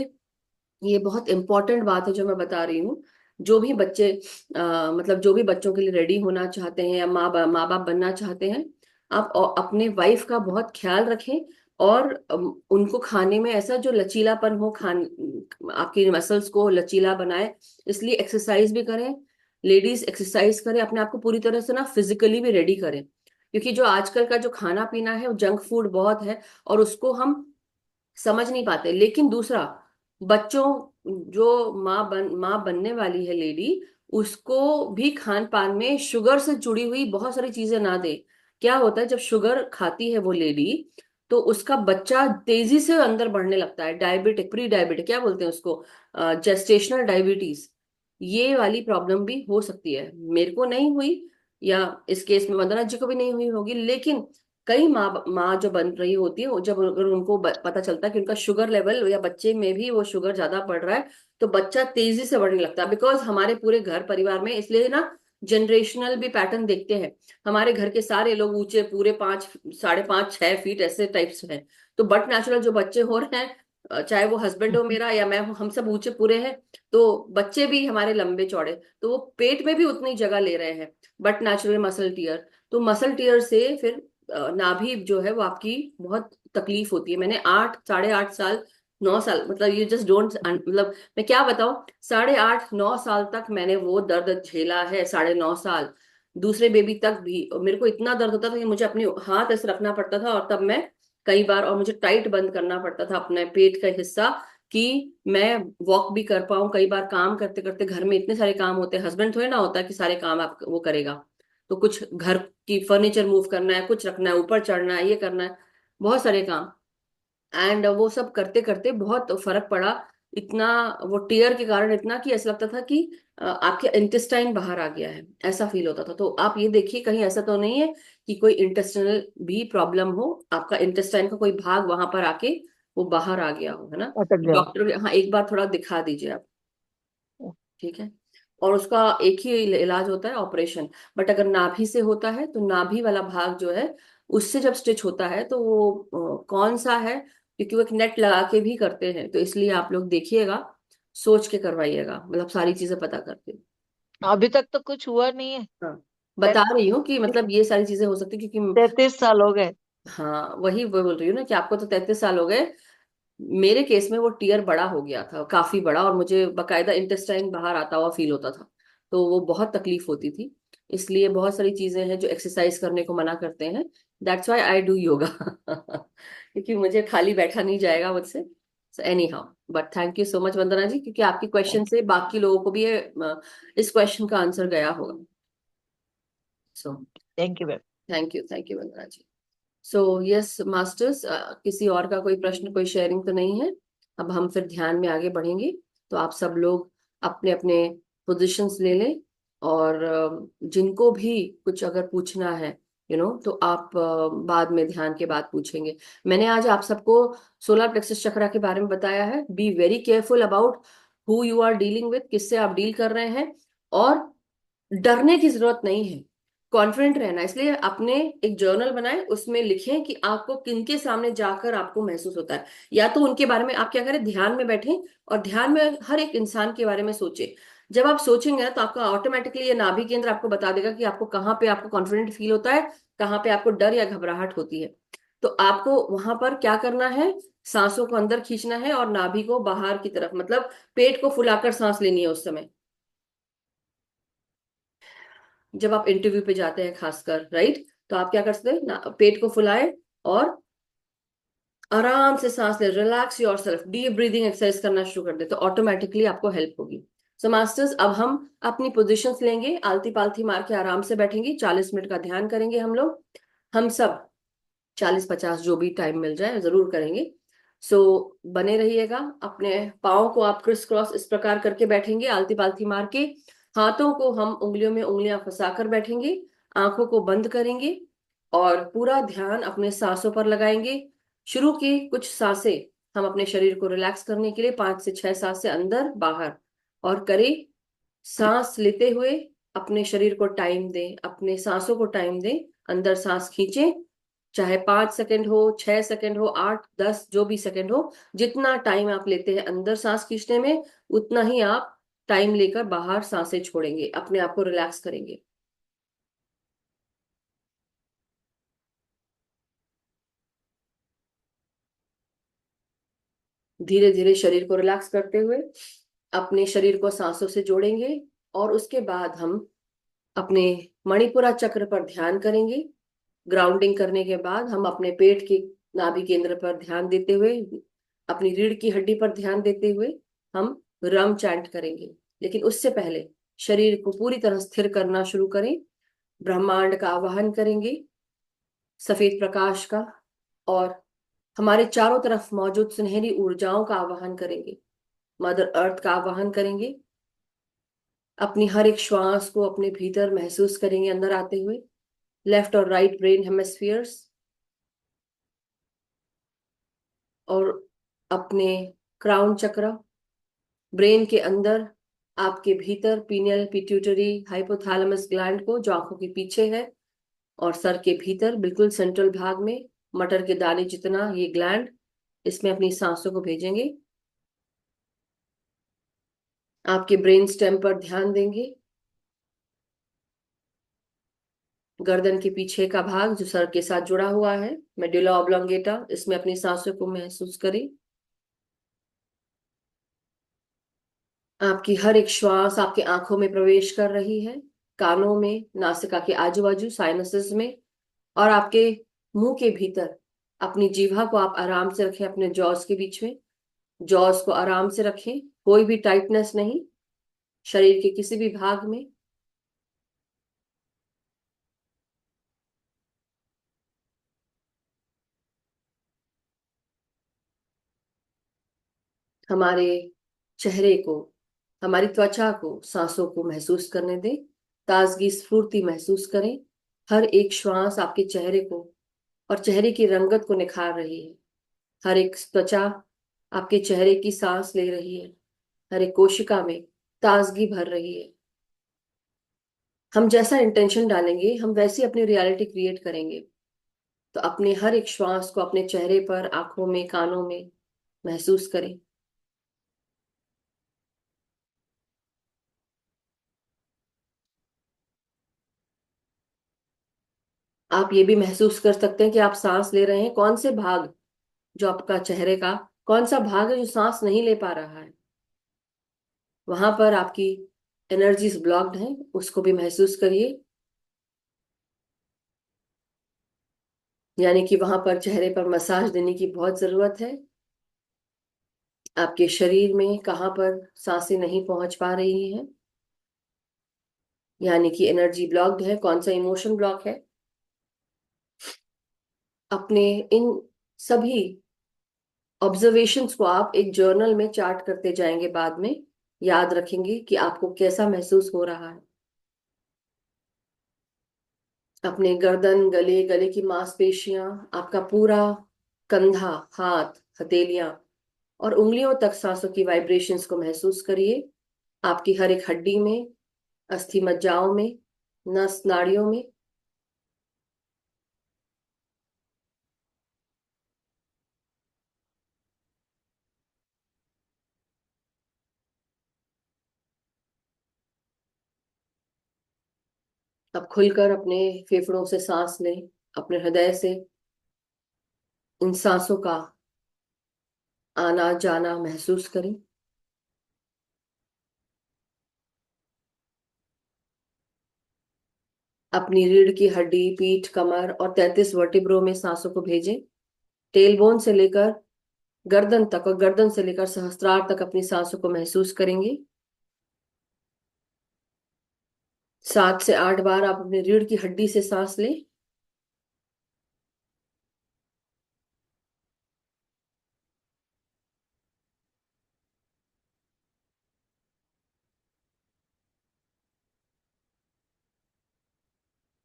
ये बहुत इंपॉर्टेंट बात है जो मैं बता रही हूँ। जो भी बच्चे मतलब जो भी बच्चों के लिए रेडी होना चाहते हैं या माँ बाप बनना चाहते हैं, आप अपने वाइफ का बहुत ख्याल रखें। और उनको खाने में ऐसा जो लचीलापन हो, आपकी मसल्स को लचीला बनाए। इसलिए एक्सरसाइज भी करें। लेडीज एक्सरसाइज करें, अपने आप को पूरी तरह से ना फिजिकली भी रेडी करें। क्योंकि जो आजकल का जो खाना पीना है वो जंक फूड बहुत है, और उसको हम समझ नहीं पाते। लेकिन दूसरा, बच्चों, जो माँ बनने वाली है लेडी, उसको भी खान पान में शुगर से जुड़ी हुई बहुत सारी चीजें ना दे। क्या होता है जब शुगर खाती है वो लेडी, तो उसका बच्चा तेजी से अंदर बढ़ने लगता है। डायबिटिक, प्री डायबिटिक क्या बोलते हैं उसको, जेस्टेशनल डायबिटीज, ये वाली प्रॉब्लम भी हो सकती है। मेरे को नहीं हुई, या इस केस में वंदना जी को भी नहीं हुई होगी, लेकिन कई माँ जो बन रही होती है, जब अगर उनको पता चलता है कि उनका शुगर लेवल या बच्चे में भी वो शुगर ज्यादा बढ़ रहा है, तो बच्चा तेजी से बढ़ने लगता है। बिकॉज हमारे पूरे घर परिवार में, इसलिए ना जनरेशनल भी पैटर्न देखते हैं। हमारे घर के सारे लोग ऊंचे, पूरे 5, 5.5, 6 फीट ऐसे टाइप्स हैं। तो बट नेचुरल जो बच्चे हो रहे हैं, चाहे वो हस्बैंड हो मेरा या मैं हूं, हम सब ऊंचे पूरे हैं। तो बच्चे भी हमारे लंबे चौड़े, तो वो पेट में भी उतनी जगह ले रहे हैं। बट नेचुरल मसल टीयर, तो मसल टीयर से फिर नाभि जो है वो आपकी बहुत तकलीफ होती है। मैंने 8, 8.5 साल, 9 साल, मतलब ये जस्ट डोंट, मतलब मैं क्या बताऊं, 8.5, 9 साल तक मैंने वो दर्द झेला है, 9.5 साल। दूसरे बेबी तक भी और मेरे को इतना दर्द होता था कि मुझे अपनी हाथ ऐसे रखना पड़ता था, और तब मैं कई बार, और मुझे टाइट बंद करना पड़ता था अपने पेट का हिस्सा, कि मैं वॉक भी कर पाऊं। कई बार काम करते करते, घर में इतने सारे काम होते हैं, हस्बैंड थोड़े ना होता कि सारे काम आप वो करेगा। तो कुछ घर की फर्नीचर मूव करना है, कुछ रखना है, ऊपर चढ़ना है, ये करना है, बहुत सारे काम। एंड वो सब करते करते बहुत फर्क पड़ा। इतना वो टीयर के कारण, इतना कि ऐसा लगता था कि आपके इंटेस्टाइन बाहर आ गया है, ऐसा फील होता था। तो आप ये देखिए कहीं ऐसा तो नहीं है कि कोई इंटेस्टिनल भी प्रॉब्लम हो, आपका इंटेस्टाइन का कोई भाग वहां पर आके वो बाहर आ गया हो, है ना। अटक गया। डॉक्टर, हाँ, एक बार थोड़ा दिखा दीजिए आप। ठीक है। और उसका एक ही इलाज होता है, ऑपरेशन। बट अगर नाभि से होता है तो नाभि वाला भाग जो है उससे जब स्टिच होता है तो वो कौन सा है, क्योंकि वो एक नेट लगा के भी करते हैं, तो इसलिए आप लोग देखिएगा, सोच के करवाइएगा, मतलब सारी चीजें पता करके। अभी तक तो कुछ हुआ नहीं है। हाँ, बता रही हूँ कि मतलब ये सारी चीजें हो सकती है क्योंकि 33 साल हो गए। हाँ वही वो बोल रही हूँ ना कि आपको तो 33 साल हो गए। मेरे केस में वो टीयर बड़ा हो गया था, काफी बड़ा, और मुझे बकायदा इंटेस्टाइन बाहर आता हुआ फील होता था। तो वो बहुत तकलीफ होती थी। इसलिए बहुत सारी चीजें हैं जो एक्सरसाइज करने को मना करते हैं। That's why I do yoga क्योंकि मुझे खाली बैठा नहीं जाएगा मुझसे। So anyhow, but thank you so much Vandana ji, क्योंकि आपकी क्वेश्चन से बाकी लोगों को भी इस क्वेश्चन का आंसर गया होगा। So thank you ma'am. Thank you Vandana ji. So yes masters, किसी और का कोई प्रश्न, कोई शेयरिंग तो नहीं है? अब हम फिर ध्यान में आगे बढ़ेंगे। तो आप सब लोग अपने अपने पोजीशंस ले लें, और जिनको भी कुछ अगर पूछना है तो आप बाद में ध्यान के बाद पूछेंगे। मैंने आज आप सबको सोलर प्लेक्सस चक्रा के बारे में बताया है। Be very careful about who you are dealing with, किससे आप डील कर रहे हैं। और डरने की जरूरत नहीं है, कॉन्फिडेंट रहना। इसलिए अपने एक जर्नल बनाएं, उसमें लिखें कि आपको किनके सामने जाकर आपको महसूस होता है। या तो उनके बारे में आप क्या करें, ध्यान में बैठें और ध्यान में हर एक इंसान के बारे में सोचें। जब आप सोचेंगे ना तो आपका ऑटोमेटिकली ये नाभि केंद्र आपको बता देगा कि आपको कहाँ पे आपको कॉन्फिडेंट फील होता है, कहाँ पे आपको डर या घबराहट होती है। तो आपको वहां पर क्या करना है, सांसों को अंदर खींचना है और नाभि को बाहर की तरफ, मतलब पेट को फुलाकर सांस लेनी है उस समय, जब आप इंटरव्यू पे जाते हैं खासकर, राइट। तो आप क्या कर सकते हैं ना, पेट को फुलाए और आराम से सांस ले, relax your self, deep breathing exercise करना शुरू कर दे, तो ऑटोमेटिकली आपको हेल्प होगी। सो मास्टर्स, अब हम अपनी पोजीशंस लेंगे, आलती पालती मार के आराम से बैठेंगे, 40 मिनट का ध्यान करेंगे हम लोग, हम सब 40-50 जो भी टाइम मिल जाए जरूर करेंगे। सो बने रहिएगा। अपने पाँव को आप क्रिस क्रॉस इस प्रकार करके बैठेंगे, आलती पालती मार के। हाथों को हम उंगलियों में उंगलियां फंसाकर बैठेंगे, आंखों को बंद करेंगे और पूरा ध्यान अपने सांसों पर लगाएंगे। शुरू की कुछ सांसें हम अपने शरीर को रिलैक्स करने के लिए 5 से 6 सांसें अंदर बाहर और करें। सांस लेते हुए अपने शरीर को टाइम दें, अपने सांसों को टाइम दें। अंदर सांस खींचें, चाहे 5 सेकंड हो, 6 सेकंड हो, 8, 10, जो भी सेकंड हो, जितना टाइम आप लेते हैं अंदर सांस खींचने में, उतना ही आप टाइम लेकर बाहर सांसें छोड़ेंगे, अपने आप को रिलैक्स करेंगे। धीरे धीरे शरीर को रिलैक्स करते हुए अपने शरीर को सांसों से जोड़ेंगे, और उसके बाद हम अपने मणिपुरा चक्र पर ध्यान करेंगे। ग्राउंडिंग करने के बाद हम अपने पेट के नाभि केंद्र पर ध्यान देते हुए, अपनी रीढ़ की हड्डी पर ध्यान देते हुए हम रम चैंट करेंगे। लेकिन उससे पहले शरीर को पूरी तरह स्थिर करना शुरू करें। ब्रह्मांड का आवाहन करेंगे, सफेद प्रकाश का, और हमारे चारों तरफ मौजूद सुनहरी ऊर्जाओं का आवाहन करेंगे। मदर अर्थ का आवाहन करेंगे। अपनी हर एक श्वास को अपने भीतर महसूस करेंगे अंदर आते हुए, लेफ्ट और राइट ब्रेन हेमिस्फीयर्स, और अपने क्राउन चक्र, ब्रेन के अंदर, आपके भीतर पीनियल पिट्यूटरी हाइपोथैलेमस ग्लैंड को, जो आंखों के पीछे है, और सर के भीतर बिल्कुल सेंट्रल भाग में मटर के दाने जितना ये ग्लैंड, इसमें अपनी सांसों को भेजेंगे। आपके ब्रेन स्टेम पर ध्यान देंगे। गर्दन के पीछे का भाग जो सर के साथ जुड़ा हुआ है, मेडुला ऑब्लोंगेटा, इसमें अपनी सांसों को महसूस करें। आपकी हर एक श्वास आपकी आंखों में प्रवेश कर रही है, कानों में, नासिका के आजू बाजू साइनसेस में, और आपके मुंह के भीतर। अपनी जीभा को आप आराम से रखें अपने जॉस के बीच में, जॉस को आराम से रखें, कोई भी टाइटनेस नहीं शरीर के किसी भी भाग में। हमारे चेहरे को, हमारी त्वचा को, सांसों को महसूस करने दें, ताजगी स्फूर्ति महसूस करें। हर एक श्वास आपके चेहरे को और चेहरे की रंगत को निखार रही है। हर एक त्वचा आपके चेहरे की सांस ले रही है, हर एक कोशिका में ताजगी भर रही है। हम जैसा इंटेंशन डालेंगे हम वैसी अपनी रियलिटी क्रिएट करेंगे। तो अपने हर एक श्वास को अपने चेहरे पर, आंखों में, कानों में महसूस करें। आप ये भी महसूस कर सकते हैं कि आप सांस ले रहे हैं, कौन से भाग, जो आपका चेहरे का कौन सा भाग है जो सांस नहीं ले पा रहा है, वहां पर आपकी एनर्जीज ब्लॉक्ड हैं, उसको भी महसूस करिए। यानी कि वहां पर चेहरे पर मसाज देने की बहुत जरूरत है। आपके शरीर में कहाँ पर सांसें नहीं पहुंच पा रही हैं, यानी कि एनर्जी ब्लॉक्ड है, कौन सा इमोशन ब्लॉक है। अपने इन सभी ऑब्जर्वेशंस को आप एक जर्नल में चार्ट करते जाएंगे, बाद में याद रखेंगे कि आपको कैसा महसूस हो रहा है। अपने गर्दन, गले, गले की मांसपेशियां, आपका पूरा कंधा, हाथ, हथेलियां और उंगलियों तक सांसों की वाइब्रेशंस को महसूस करिए। आपकी हर एक हड्डी में, अस्थि मज्जाओं में, नस नाड़ियों में। अब खुलकर अपने फेफड़ों से सांस लें, अपने हृदय से इन सांसों का आना जाना महसूस करें। अपनी रीढ़ की हड्डी, पीठ, कमर और 33 वर्टिब्रो में सांसों को भेजें। टेलबोन से लेकर गर्दन तक और गर्दन से लेकर सहस्त्रार तक अपनी सांसों को महसूस करेंगे। 7 से 8 बार आप अपनी रीढ़ की हड्डी से सांस लें।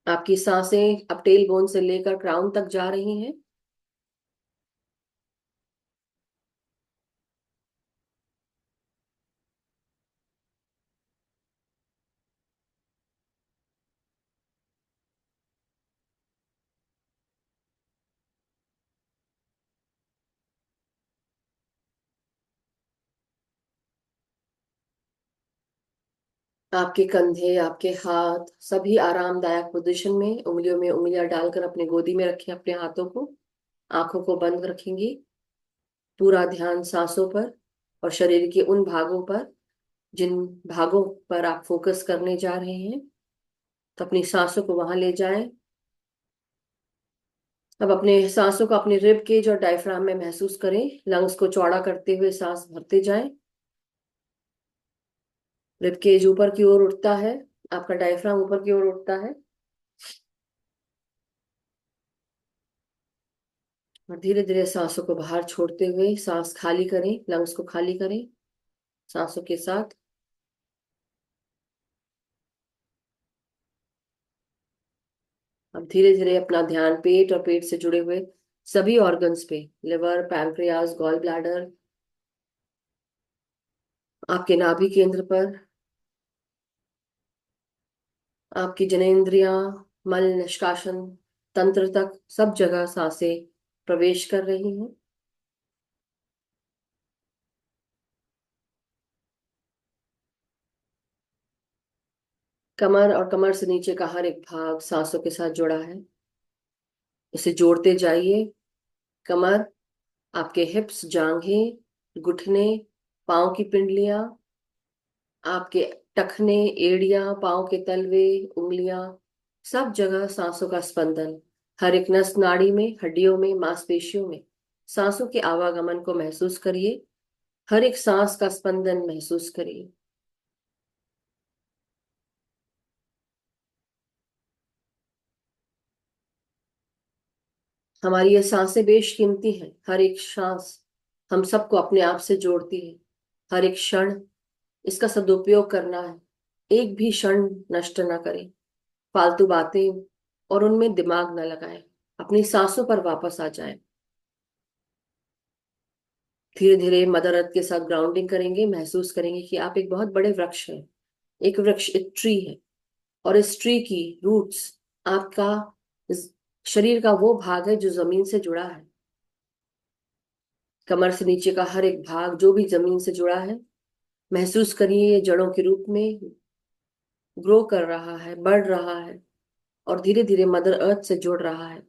आपकी सांसें अब टेल बोन से लेकर क्राउन तक जा रही हैं। आपके कंधे, आपके हाथ सभी आरामदायक पोजीशन में, उंगलियों में उंगलियां डालकर अपने गोदी में रखें अपने हाथों को। आंखों को बंद रखेंगी। पूरा ध्यान सांसों पर और शरीर के उन भागों पर जिन भागों पर आप फोकस करने जा रहे हैं। तो अपनी सांसों को वहां ले जाएं। अब अपने सांसों को अपने रिब केज और डायफ्राम में महसूस करें। लंग्स को चौड़ा करते हुए सांस भरते जाएं। रिब केज ऊपर की ओर उठता है, आपका डायफ्राम ऊपर की ओर उठता है। और धीरे धीरे सांसों को बाहर छोड़ते हुए सांस खाली करें, लंग्स को खाली करें सांसों के साथ। अब धीरे धीरे अपना ध्यान पेट और पेट से जुड़े हुए सभी ऑर्गन्स पे, लिवर, पैंक्रियाज, गॉल ब्लैडर, आपके नाभि केंद्र पर, आपकी जननेंद्रियां, मल निष्कासन तंत्र तक सब जगह सांसें प्रवेश कर रही हैं। कमर और कमर से नीचे का हर एक भाग सांसों के साथ जुड़ा है, इसे जोड़ते जाइए। कमर, आपके हिप्स, जांघें, घुटने, पाँव की पिंडलियां, आपके टखने, एड़ियां, पाँव के तलवे, उंगलियां, सब जगह सांसों का स्पंदन। हर एक नस नाड़ी में, हड्डियों में, मांसपेशियों में सांसों के आवागमन को महसूस करिए। हर एक सांस का स्पंदन महसूस करिए। हमारी ये सांसें बेशकीमती हैं। हर एक सांस हम सबको अपने आप से जोड़ती है। हर एक क्षण इसका सदुपयोग करना है। एक भी क्षण नष्ट ना करें, फालतू बातें और उनमें दिमाग न लगाएं। अपनी सांसों पर वापस आ जाएं। धीरे धीरे मदर अर्थ के साथ ग्राउंडिंग करेंगे, महसूस करेंगे कि आप एक बहुत बड़े वृक्ष हैं। एक वृक्ष, एक ट्री है, और इस ट्री की रूट्स आपका शरीर का वो भाग है जो जमीन से जुड़ा है। कमर से नीचे का हर एक भाग जो भी जमीन से जुड़ा है, महसूस करिए ये जड़ों के रूप में ग्रो कर रहा है, बढ़ रहा है, और धीरे धीरे मदर अर्थ से जुड़ रहा है।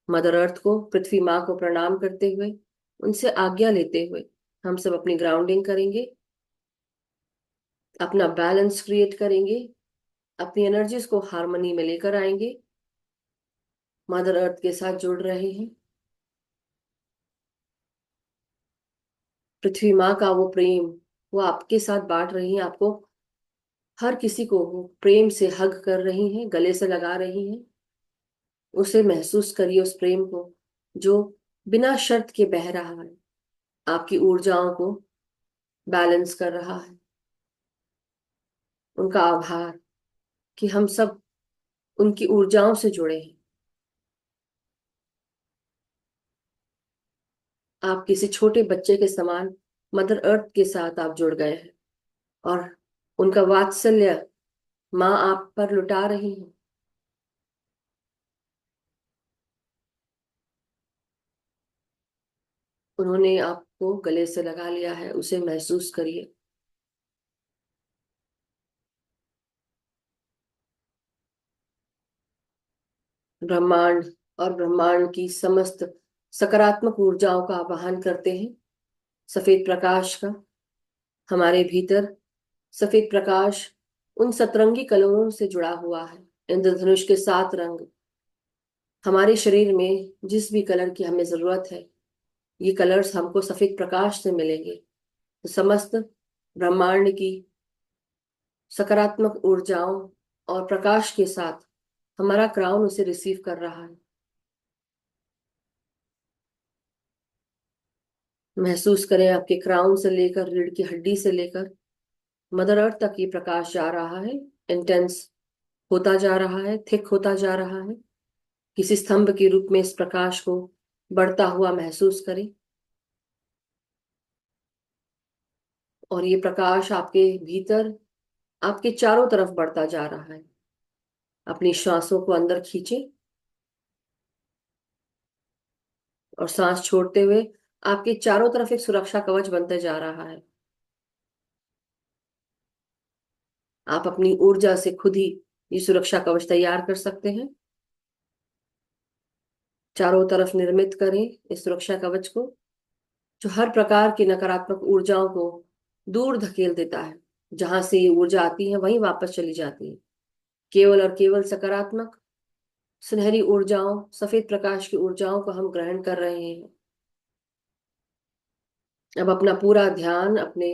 मदर अर्थ को, पृथ्वी माँ को प्रणाम करते हुए, उनसे आज्ञा लेते हुए हम सब अपनी ग्राउंडिंग करेंगे, अपना बैलेंस क्रिएट करेंगे, अपनी एनर्जीज को हार्मनी में लेकर आएंगे। मदर अर्थ के साथ जुड़ रहे हैं। पृथ्वी माँ का वो प्रेम वो आपके साथ बांट रही है, आपको हर किसी को वो प्रेम से हग कर रही हैं, गले से लगा रही हैं। उसे महसूस करिए, उस प्रेम को जो बिना शर्त के बह रहा है, आपकी ऊर्जाओं को बैलेंस कर रहा है। उनका आभार कि हम सब उनकी ऊर्जाओं से जुड़े हैं। आप किसी छोटे बच्चे के समान मदर अर्थ के साथ आप जुड़ गए हैं, और उनका वात्सल्य माँ आप पर लुटा रही है। उन्होंने आपको गले से लगा लिया है, उसे महसूस करिए। ब्रह्मांड और ब्रह्मांड की समस्त सकारात्मक ऊर्जाओं का आवाहन करते हैं। सफेद प्रकाश का हमारे भीतर, सफेद प्रकाश उन सतरंगी कलरों से जुड़ा हुआ है। इंद्रधनुष के 7 रंग हमारे शरीर में, जिस भी कलर की हमें जरूरत है, ये कलर्स हमको सफेद प्रकाश से मिलेंगे। तो समस्त ब्रह्मांड की सकारात्मक ऊर्जाओं और प्रकाश के साथ हमारा क्राउन उसे रिसीव कर रहा है। महसूस करें आपके क्राउन से लेकर, रीढ़ की हड्डी से लेकर मदर अर्थ तक ये प्रकाश जा रहा है, इंटेंस होता जा रहा है, थिक होता जा रहा है। किसी स्तंभ के रूप में इस प्रकाश को बढ़ता हुआ महसूस करें, और ये प्रकाश आपके भीतर, आपके चारों तरफ बढ़ता जा रहा है। अपनी श्वासों को अंदर खींचे, और सांस छोड़ते हुए आपके चारों तरफ एक सुरक्षा कवच बनते जा रहा है। आप अपनी ऊर्जा से खुद ही ये सुरक्षा कवच तैयार कर सकते हैं। चारों तरफ निर्मित करें इस सुरक्षा कवच को, जो हर प्रकार की नकारात्मक ऊर्जाओं को दूर धकेल देता है। जहां से ये ऊर्जा आती है वहीं वापस चली जाती है। केवल और केवल सकारात्मक सुनहरी ऊर्जाओं, सफेद प्रकाश की ऊर्जाओं को हम ग्रहण कर रहे हैं। अब अपना पूरा ध्यान अपने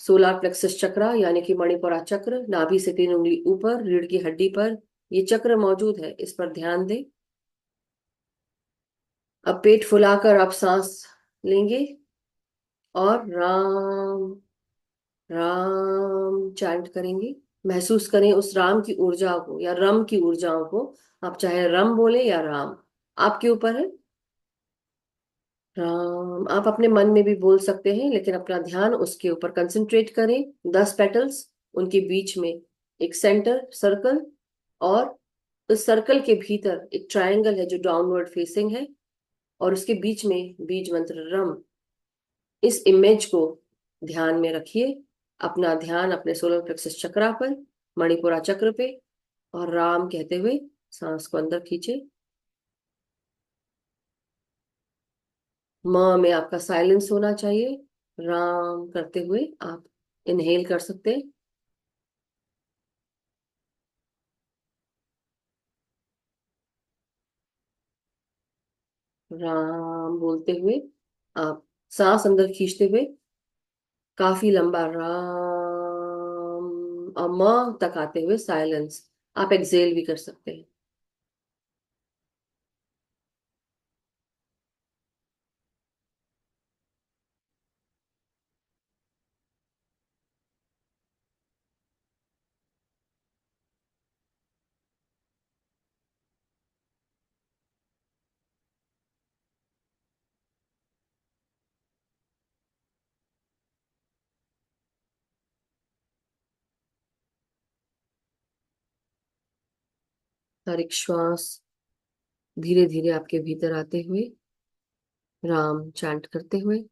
सोलार प्लेक्सस चक्र यानी कि मणिपुरा चक्र, नाभि से 3 उंगली ऊपर, रीढ़ की हड्डी पर ये चक्र मौजूद है, इस पर ध्यान दें। अब पेट फुलाकर आप सांस लेंगे, और राम राम चैंट करेंगे। महसूस करें उस राम की ऊर्जा को, या रम की ऊर्जाओं को। आप चाहे रम बोले या राम, आपके ऊपर है। राम आप अपने मन में भी बोल सकते हैं, लेकिन अपना ध्यान उसके ऊपर कंसंट्रेट करें। 10 पेटल्स, उनके बीच में एक सेंटर सर्कल, और उस सर्कल के भीतर एक ट्रायंगल है जो डाउनवर्ड फेसिंग है, और उसके बीच में बीज मंत्र रम। इस इमेज को ध्यान में रखिए। अपना ध्यान अपने सोलर प्लेक्सस चक्रा पर, मणिपुरा चक्र पे, और राम कहते हुए सांस को अंदर खींचे। म में आपका साइलेंस होना चाहिए। राम करते हुए आप इनहेल कर सकते हैं। राम बोलते हुए आप सांस अंदर खींचते हुए काफी लंबा राम, और म तक आते हुए साइलेंस आप एक्सेल भी कर सकते हैं। हर एक श्वास धीरे धीरे आपके भीतर आते हुए राम चैंट करते हुए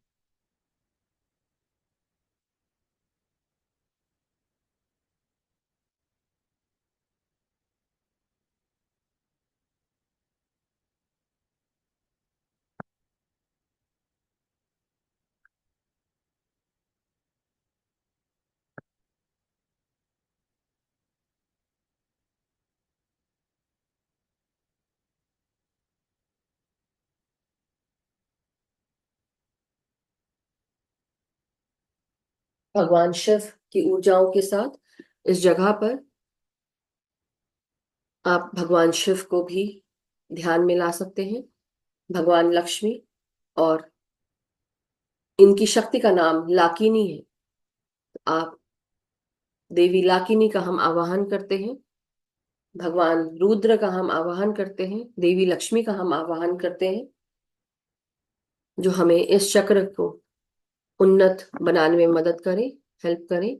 भगवान शिव की ऊर्जाओं के साथ इस जगह पर आप भगवान शिव को भी ध्यान में ला सकते हैं, भगवान लक्ष्मी, और इनकी शक्ति का नाम लाकिनी है। आप देवी लाकिनी का हम आवाहन करते हैं, भगवान रुद्र का हम आवाहन करते हैं, देवी लक्ष्मी का हम आवाहन करते हैं, जो हमें इस चक्र को उन्नत बनाने में मदद करें, हेल्प करें।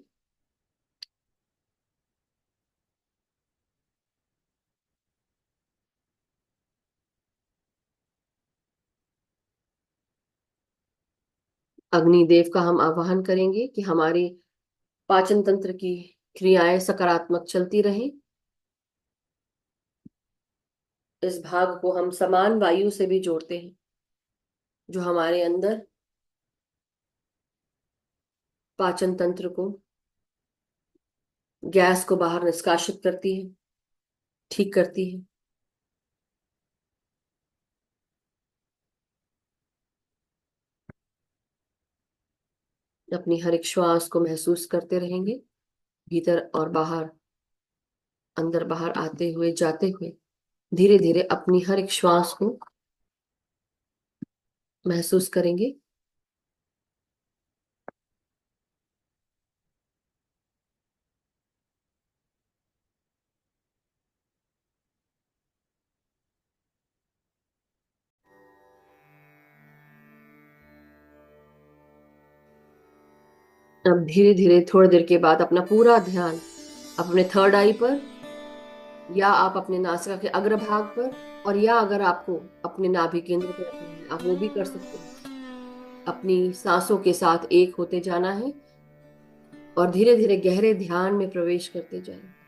अग्निदेव का हम आवाहन करेंगे कि हमारी पाचन तंत्र की क्रियाएं सकारात्मक चलती रहें। इस भाग को हम समान वायु से भी जोड़ते हैं, जो हमारे अंदर पाचन तंत्र को, गैस को बाहर निष्कासित करती है, ठीक करती है। अपनी हर एक श्वास को महसूस करते रहेंगे, भीतर और बाहर, अंदर बाहर आते हुए जाते हुए धीरे धीरे अपनी हर एक श्वास को महसूस करेंगे। अब धीरे धीरे थोड़ी देर के बाद अपना पूरा ध्यान अपने थर्ड आई पर, या आप अपने नासिका के अग्रभाग पर, और या अगर आपको अपने नाभि केंद्र पर रखना है आप वो भी कर सकते हैं। अपनी सांसों के साथ एक होते जाना है और धीरे धीरे गहरे ध्यान में प्रवेश करते जाएं।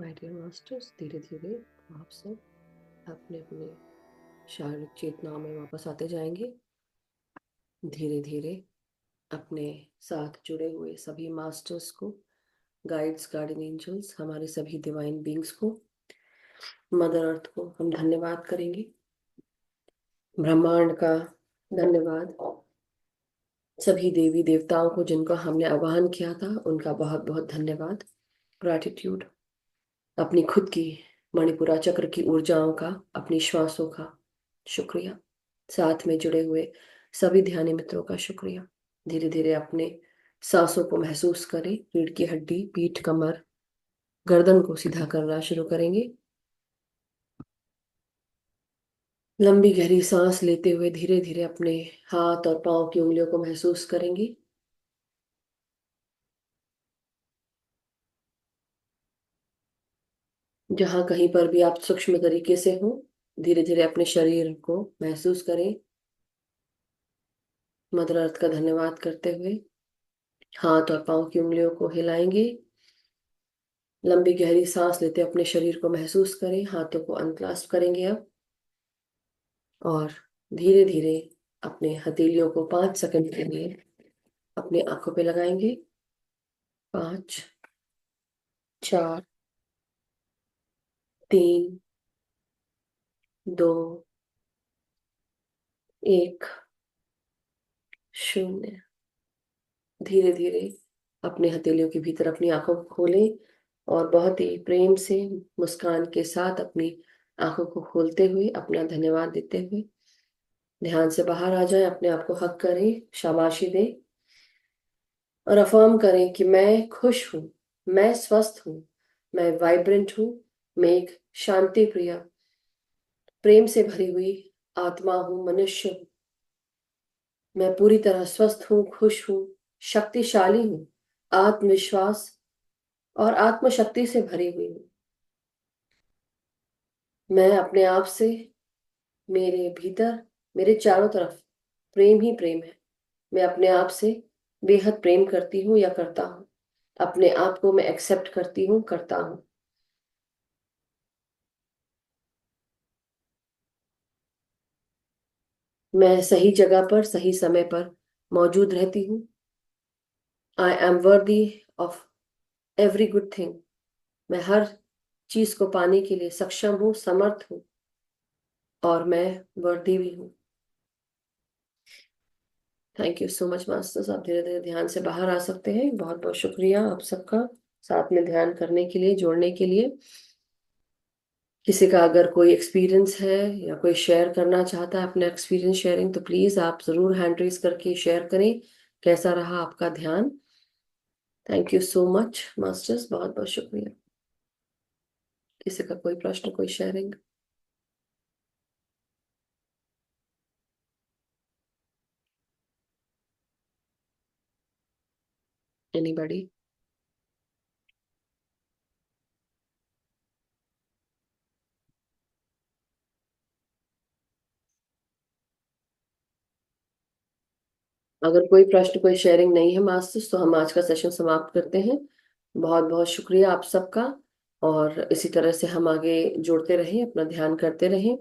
माय डियर मास्टर्स, धीरे धीरे आप सब अपने अपने शारीरिक चेतनाओं में वापस आते जाएंगे। धीरे धीरे अपने साथ जुड़े हुए सभी मास्टर्स को, गाइड्स, गार्डियन एंजल्स, हमारे सभी डिवाइन बींग्स को, मदर अर्थ को हम धन्यवाद करेंगे। ब्रह्मांड का धन्यवाद, सभी देवी देवताओं को जिनको हमने आवाहन किया था उनका बहुत बहुत धन्यवाद, ग्रैटिट्यूड। अपनी खुद की मणिपुरा चक्र की ऊर्जाओं का, अपनी श्वासों का शुक्रिया। साथ में जुड़े हुए सभी ध्यानी मित्रों का शुक्रिया। धीरे धीरे अपने सांसों को महसूस करें। रीढ़ की हड्डी, पीठ, कमर, गर्दन को सीधा करना शुरू करेंगे। लंबी गहरी सांस लेते हुए धीरे धीरे अपने हाथ और पांव की उंगलियों को महसूस करेंगे। जहां कहीं पर भी आप सूक्ष्म तरीके से हो, धीरे धीरे अपने शरीर को महसूस करें। मदर अर्थ का धन्यवाद करते हुए हाथ और पांव की उंगलियों को हिलाएंगे। लंबी गहरी सांस लेते अपने शरीर को महसूस करें। हाथों को अनक्लास्प करेंगे अब, और धीरे धीरे अपने हथेलियों को 5 सेकंड के लिए अपनी आंखों पे लगाएंगे। 5, 4, 3, 2, 1, 0। धीरे धीरे अपने हथेलियों के भीतर अपनी आंखों को खोलें और बहुत ही प्रेम से, मुस्कान के साथ अपनी आंखों को खोलते हुए अपना धन्यवाद देते हुए ध्यान से बाहर आ जाएं। अपने आप को हक करें, शाबाशी दें और अफर्म करें कि मैं खुश हूँ, मैं स्वस्थ हूँ, मैं वाइब्रेंट हूँ, मैं एक शांति प्रिय, प्रेम से भरी हुई आत्मा हूँ, मनुष्य हूँ। मैं पूरी तरह स्वस्थ हूँ, खुश हूँ, शक्तिशाली हूँ, आत्मविश्वास और आत्मशक्ति से भरी हुई हूँ। मैं अपने आप से, मेरे भीतर, मेरे चारों तरफ प्रेम ही प्रेम है। मैं अपने आप से बेहद प्रेम करती हूँ या करता हूँ। अपने आप को मैं एक्सेप्ट करती हूँ, करता हूँ। मैं सही जगह पर सही समय पर मौजूद रहती हूँ। I am worthy of every good thing. मैं हर चीज को पाने के लिए सक्षम हूँ, समर्थ हूँ, और मैं वर्दी भी हूँ। Thank you so much masters. आप धीरे धीरे ध्यान से बाहर आ सकते हैं। बहुत बहुत शुक्रिया आप सबका साथ में ध्यान करने के लिए, जोड़ने के लिए। किसी का अगर कोई एक्सपीरियंस है या कोई शेयर करना चाहता है अपना एक्सपीरियंस शेयरिंग, तो प्लीज आप जरूर हैंड रेज करके शेयर करें कैसा रहा आपका ध्यान। Thank you so much masters, बहुत बहुत शुक्रिया। किसी का कोई प्रश्न, कोई शेयरिंग? एनीबॉडी? अगर कोई प्रश्न, कोई शेयरिंग नहीं है मास्टर्स, तो हम आज का सेशन समाप्त करते हैं। बहुत बहुत शुक्रिया आप सबका, और इसी तरह से हम आगे जुड़ते रहें, अपना ध्यान करते रहें।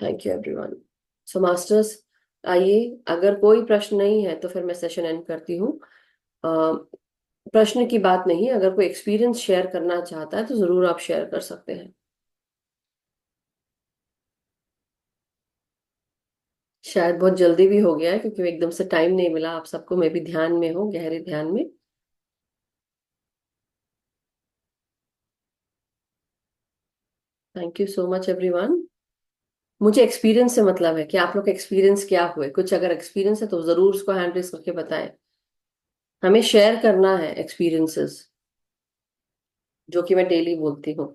Thank you everyone. So masters, आइए, अगर कोई प्रश्न नहीं है तो फिर मैं सेशन एंड करती हूँ। अ, प्रश्न की बात नहीं, अगर कोई एक्सपीरियंस शेयर करना चाहता है तो जरूर आप शेयर कर सकते हैं। शायद बहुत जल्दी भी हो गया है क्योंकि एकदम से टाइम नहीं मिला आप सबको, मैं भी ध्यान में हूँ, गहरे ध्यान में। Thank you so much everyone. मुझे एक्सपीरियंस से मतलब है कि आप लोग का एक्सपीरियंस क्या हुए। कुछ अगर एक्सपीरियंस है तो जरूर उसको हैंड रेस करके बताएं। हमें शेयर करना है एक्सपीरियंसेस, जो कि मैं डेली बोलती हूँ।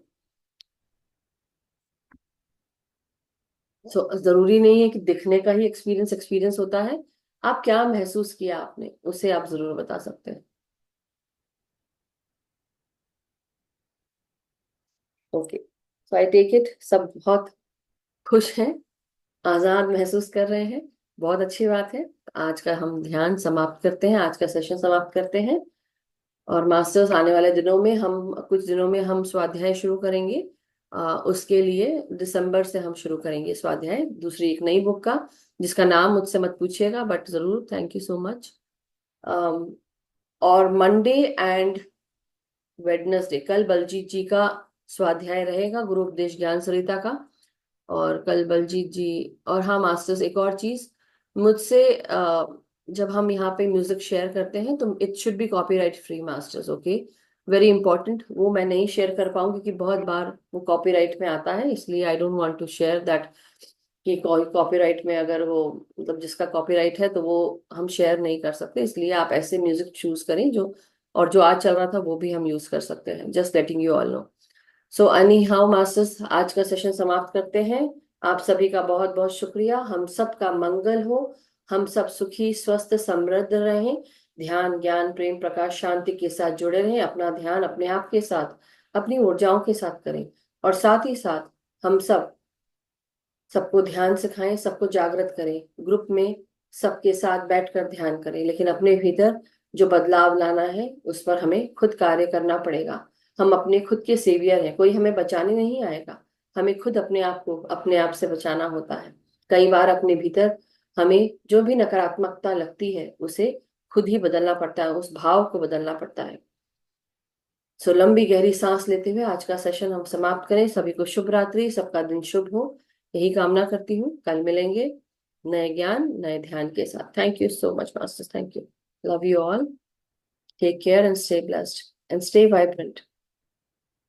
सो जरूरी नहीं है कि दिखने का ही एक्सपीरियंस एक्सपीरियंस होता है। आप क्या महसूस किया आपने, उसे आप जरूर बता सकते हैं। Okay, so I take it सब बहुत खुश हैं, आजाद महसूस कर रहे हैं। बहुत अच्छी बात है। आज का हम ध्यान समाप्त करते हैं, आज का सेशन समाप्त करते हैं। और मास्टर्स आने वाले दिनों में हम कुछ दिनों में हम स्वाध्याय शुरू करेंगे। उसके लिए दिसंबर से हम शुरू करेंगे स्वाध्याय, दूसरी एक नई बुक का, जिसका नाम मुझसे मत पूछिएगा, बट जरूर। Thank you so much. और मंडे एंड वेडनेसडे कल बलजीत जी का स्वाध्याय रहेगा, गुरु उपदेश ज्ञान सरिता का। और कल बलजीत जी, और हाँ मास्टर्स एक और चीज मुझसे, जब हम यहाँ पे म्यूजिक शेयर करते हैं तो it should be copyright free masters, okay. Very important, वो मैं नहीं शेयर कर पाऊंगी क्योंकि बहुत बार वो कॉपीराइट में आता है, इसलिए I don't want to share that कि कॉपीराइट में अगर वो, मतलब जिसका कॉपीराइट है तो वो हम शेयर नहीं कर सकते, इसलिए आप ऐसे म्यूजिक चूज करें जो, और जो आज चल रहा था वो भी हम यूज कर सकते हैं, just letting you all know. So any how masters, आज का सेशन समाप्त करते हैं। आप सभी का बहुत बहुत शुक्रिया। हम सब का मंगल हो, हम सब सुखी स्वस्थ समृद्ध रहें, ध्यान ज्ञान प्रेम प्रकाश शांति के साथ जुड़े रहें, अपना ध्यान अपने आप के साथ, अपनी ऊर्जाओं के साथ करें। और साथ ही साथ हम सब सबको ध्यान सिखाएं, सबको जागृत करें, ग्रुप में सबके साथ बैठकर ध्यान करें, लेकिन अपने भीतर जो बदलाव लाना है उस पर हमें खुद कार्य करना पड़ेगा। हम अपने खुद के सेवियर हैं, कोई हमें बचाने नहीं आएगा, हमें खुद अपने आप को अपने आप से बचाना होता है। कई बार अपने भीतर हमें जो भी नकारात्मकता लगती है उसे खुद ही बदलना पड़ता है, उस भाव को बदलना पड़ता है। सो लंबी गहरी सांस लेते हुए आज का सेशन हम समाप्त करें। सभी को शुभ रात्रि, सबका दिन शुभ हो, यही कामना करती हूँ। कल मिलेंगे नए ज्ञान नए ध्यान के साथ। Thank you so much masters, thank you, love you all, take care and stay blessed and stay vibrant.